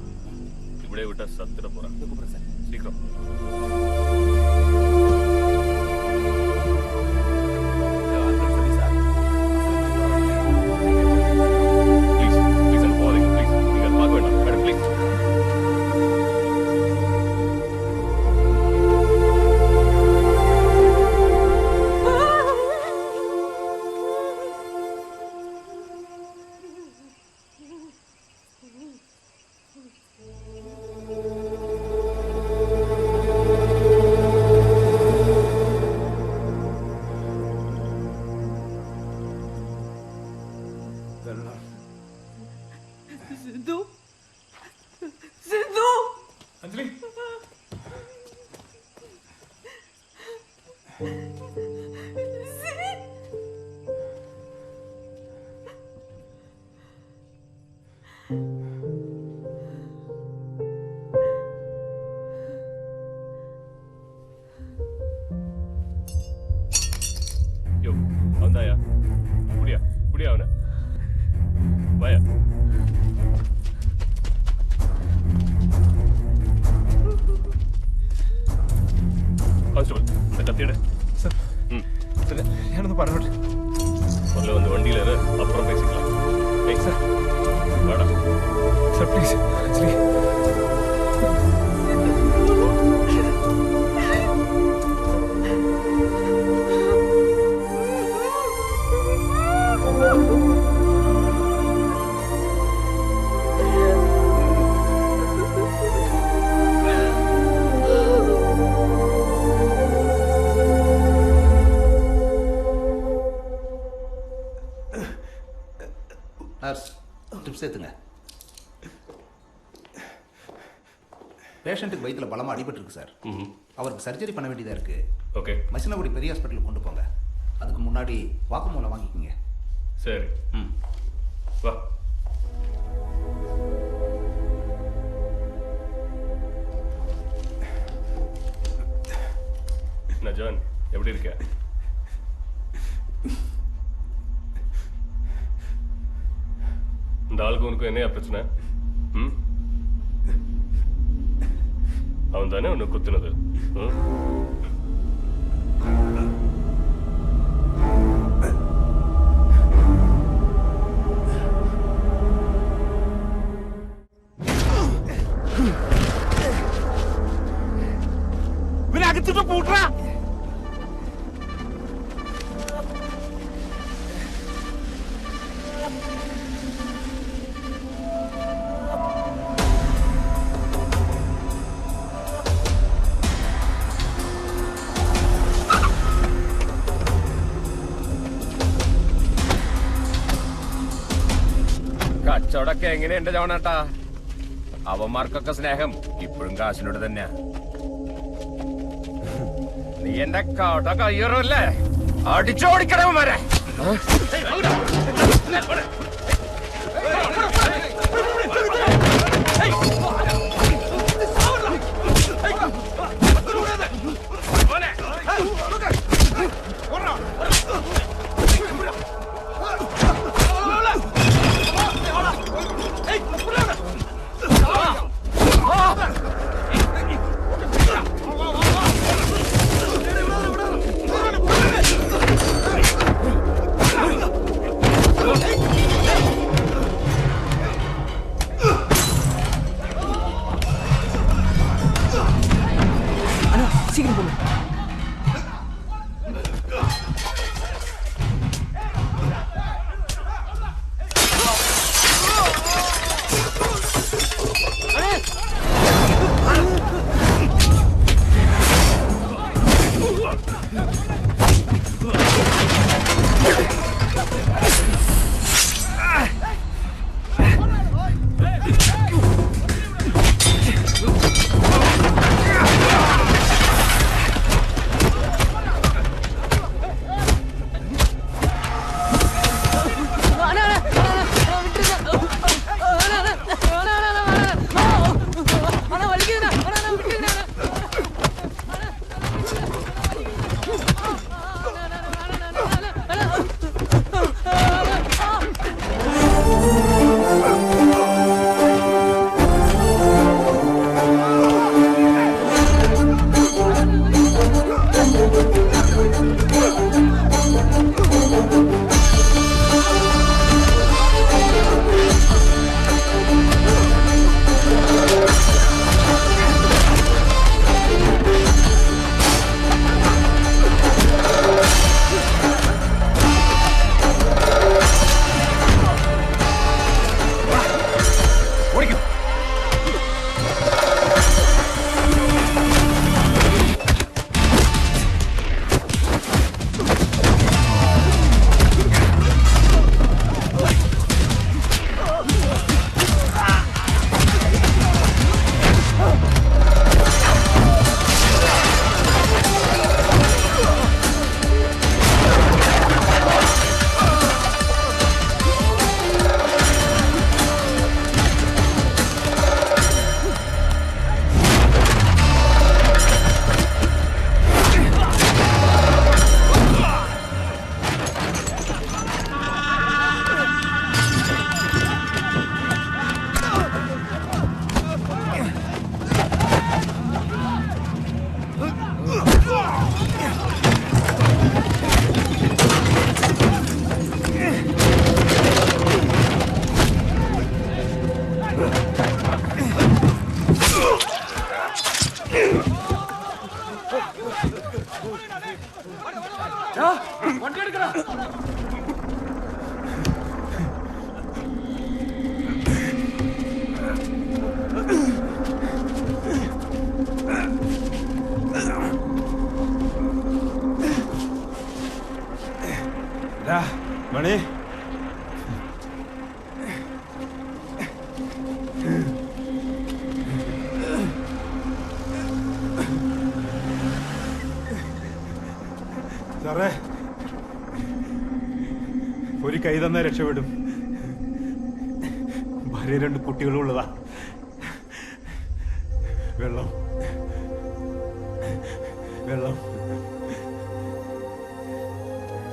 [SPEAKER 22] இப்படியே விட்டா சத்துட போறான்.
[SPEAKER 1] கூப்பிடுறேன் சார்.
[SPEAKER 22] சீக்கிரம். ப்ளீஸ் ப்ளீஸ் அங்கே போகாதீங்க ப்ளீஸ். நீங்க அதை பார்க்க வேண்டாம் மேடம் ப்ளீஸ்.
[SPEAKER 1] സിന്ധു സിന്ധു അഞ്ജലി
[SPEAKER 22] யோ வந்தாயா? புடியா புடியா அவனை வாயா. கான்ஸ்டபிள் இந்த கத்தியட
[SPEAKER 1] சார். ഞാനൊന്ന് പറഞ്ഞോട്ടെ.
[SPEAKER 22] முதல்ல வந்து வண்டியில இரு, அப்புறம் பேசிக்கலாம்.
[SPEAKER 1] சார்
[SPEAKER 22] வாடா
[SPEAKER 1] சார் ப்ளீஸ். அஞ்சலி
[SPEAKER 10] ட்ரிப்ஸ் ஏற்றுங்க. பேஷண்ட்டுக்கு வயிற்றுல பலமாக அடிபட்டு இருக்கு சார். அவருக்கு சர்ஜரி பண்ண வேண்டியதாக இருக்கு.
[SPEAKER 22] ஓகே.
[SPEAKER 10] மசினகுடி பெரிய ஹாஸ்பிட்டலுக்கு கொண்டு போங்க. அதுக்கு முன்னாடி வாக்குமூலம் வாங்கிக்கோங்க.
[SPEAKER 22] சரி. வா. ஜான், எப்படி இருக்க? இந்த ஆளுக்கு உனக்கு என்னையா பிரச்சனை? அவன் தானே உன்னை குத்துனது?
[SPEAKER 17] അകത്തിട്ട് പൂട്ടാ.
[SPEAKER 11] കച്ചവടൊക്കെ എങ്ങനെയുണ്ട് ജോണേട്ടാ? അവന്മാർക്കൊക്കെ സ്നേഹം ഇപ്പോഴും കാശിനോട് തന്നെയാ. നീ എന്റെ കട കയ്യറല്ലേ? അടിച്ചോടിക്കണവന്മാരെ.
[SPEAKER 1] സാറേ, ഒരു കൈ തന്നാൽ രക്ഷപ്പെടും. ഭാര്യ 2 കുട്ടികളും ഉള്ളതാ. വെള്ളം വെള്ളം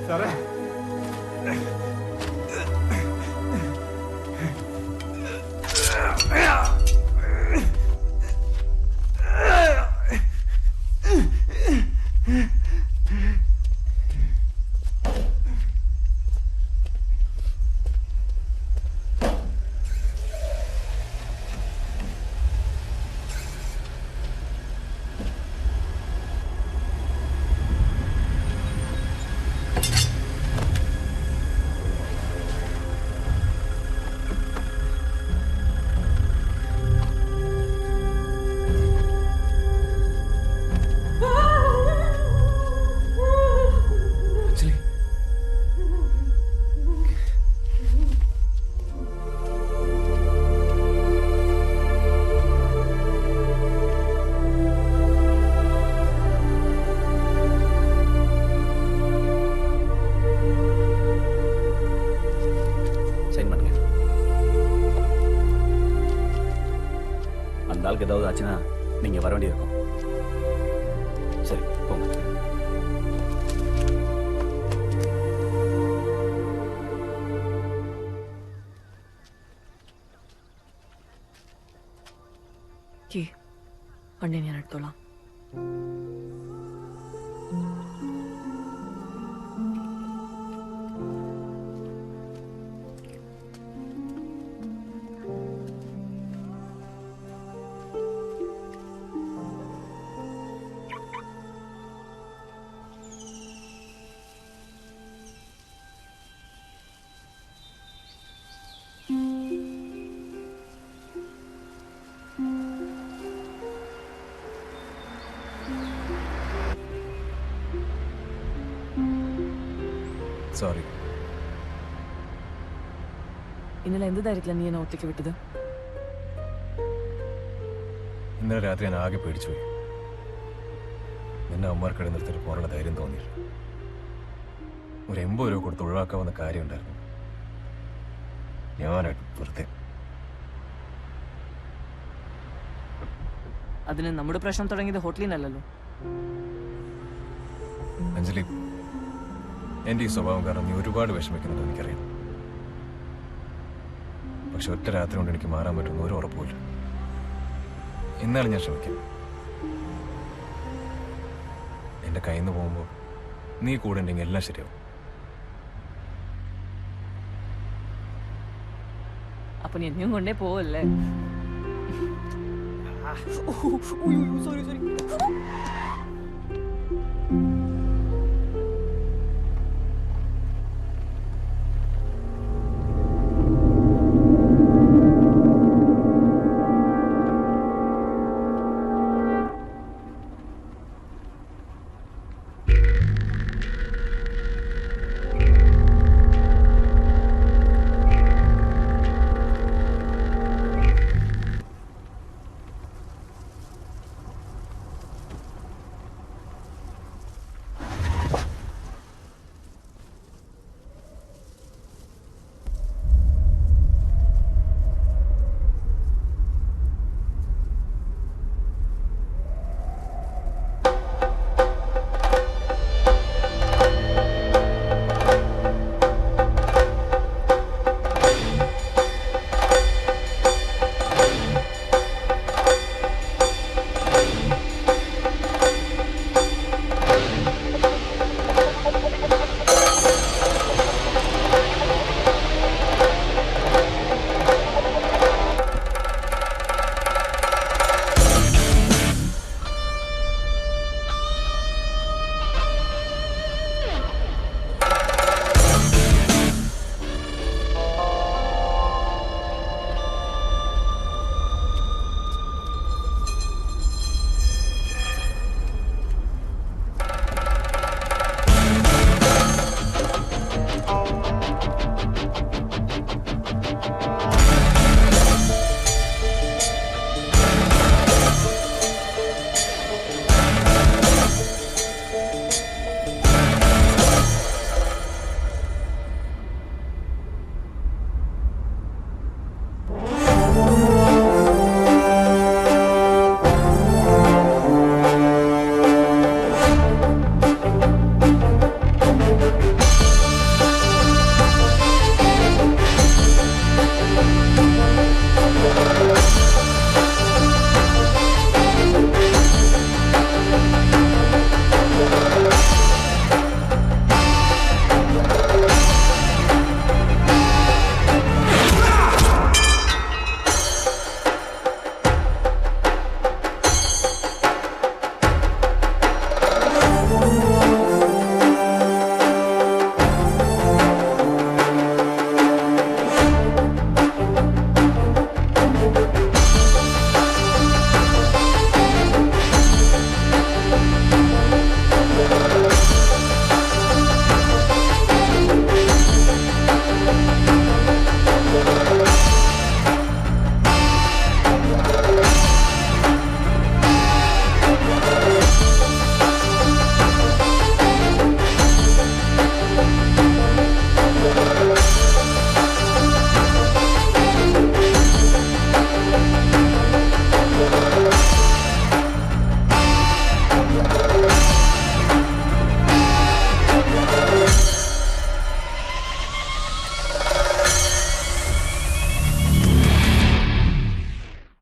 [SPEAKER 1] സാറേ.
[SPEAKER 16] அந்த ஆளுக்கு ஏதாவது ஆச்சுன்னா நீங்க வர வேண்டியிருக்கும். சரி போங்க.
[SPEAKER 8] വണ്ടി ഞാൻ എടുത്തോളാം.
[SPEAKER 6] സോറി.
[SPEAKER 8] ഇന്നലെ എന്ത് ധൈര്യത്തിലാണ് നീ എന്നെ ഒറ്റയ്ക്ക് വിട്ടത്?
[SPEAKER 6] ഇന്നലെ രാത്രി ഞാൻ ആകെ പേടിച്ചുപോയി. നിന്നെ അമ്മമാർക്കിടെ നിർത്തിട്ട് പോകാനുള്ള ധൈര്യം തോന്നിയില്ല. ഒരു 80 രൂപ കൊടുത്ത് ഒഴിവാക്കാവുന്ന കാര്യം ഉണ്ടായിരുന്നു. ഞാനായിട്ട് വെറുതെ.
[SPEAKER 8] അതിന് നമ്മുടെ പ്രശ്നം തുടങ്ങിയത് ഹോട്ടലിൽ നിന്നല്ലല്ലോ.
[SPEAKER 6] അഞ്ജലി, എൻ്റെ ഈ സ്വഭാവം കാരണം നീ ഒരുപാട് വിഷമിക്കുന്നത് എനിക്കറിയാം. പക്ഷെ ഒറ്റ രാത്രി കൊണ്ട് എനിക്ക് മാറാൻ പറ്റുന്ന ഒരു ഉറപ്പുമില്ല. എന്നാലും ഞാൻ ശ്രമിക്കാം. എൻ്റെ കയ്യിൽ നിന്ന് പോകുമ്പോൾ നീ കൂടെ ഉണ്ടെങ്കിൽ എല്ലാം ശരിയാവും.
[SPEAKER 8] അപ്പൊ നീ എന്നെയും കൊണ്ടേ പോവല്ലേ?
[SPEAKER 10] സോറി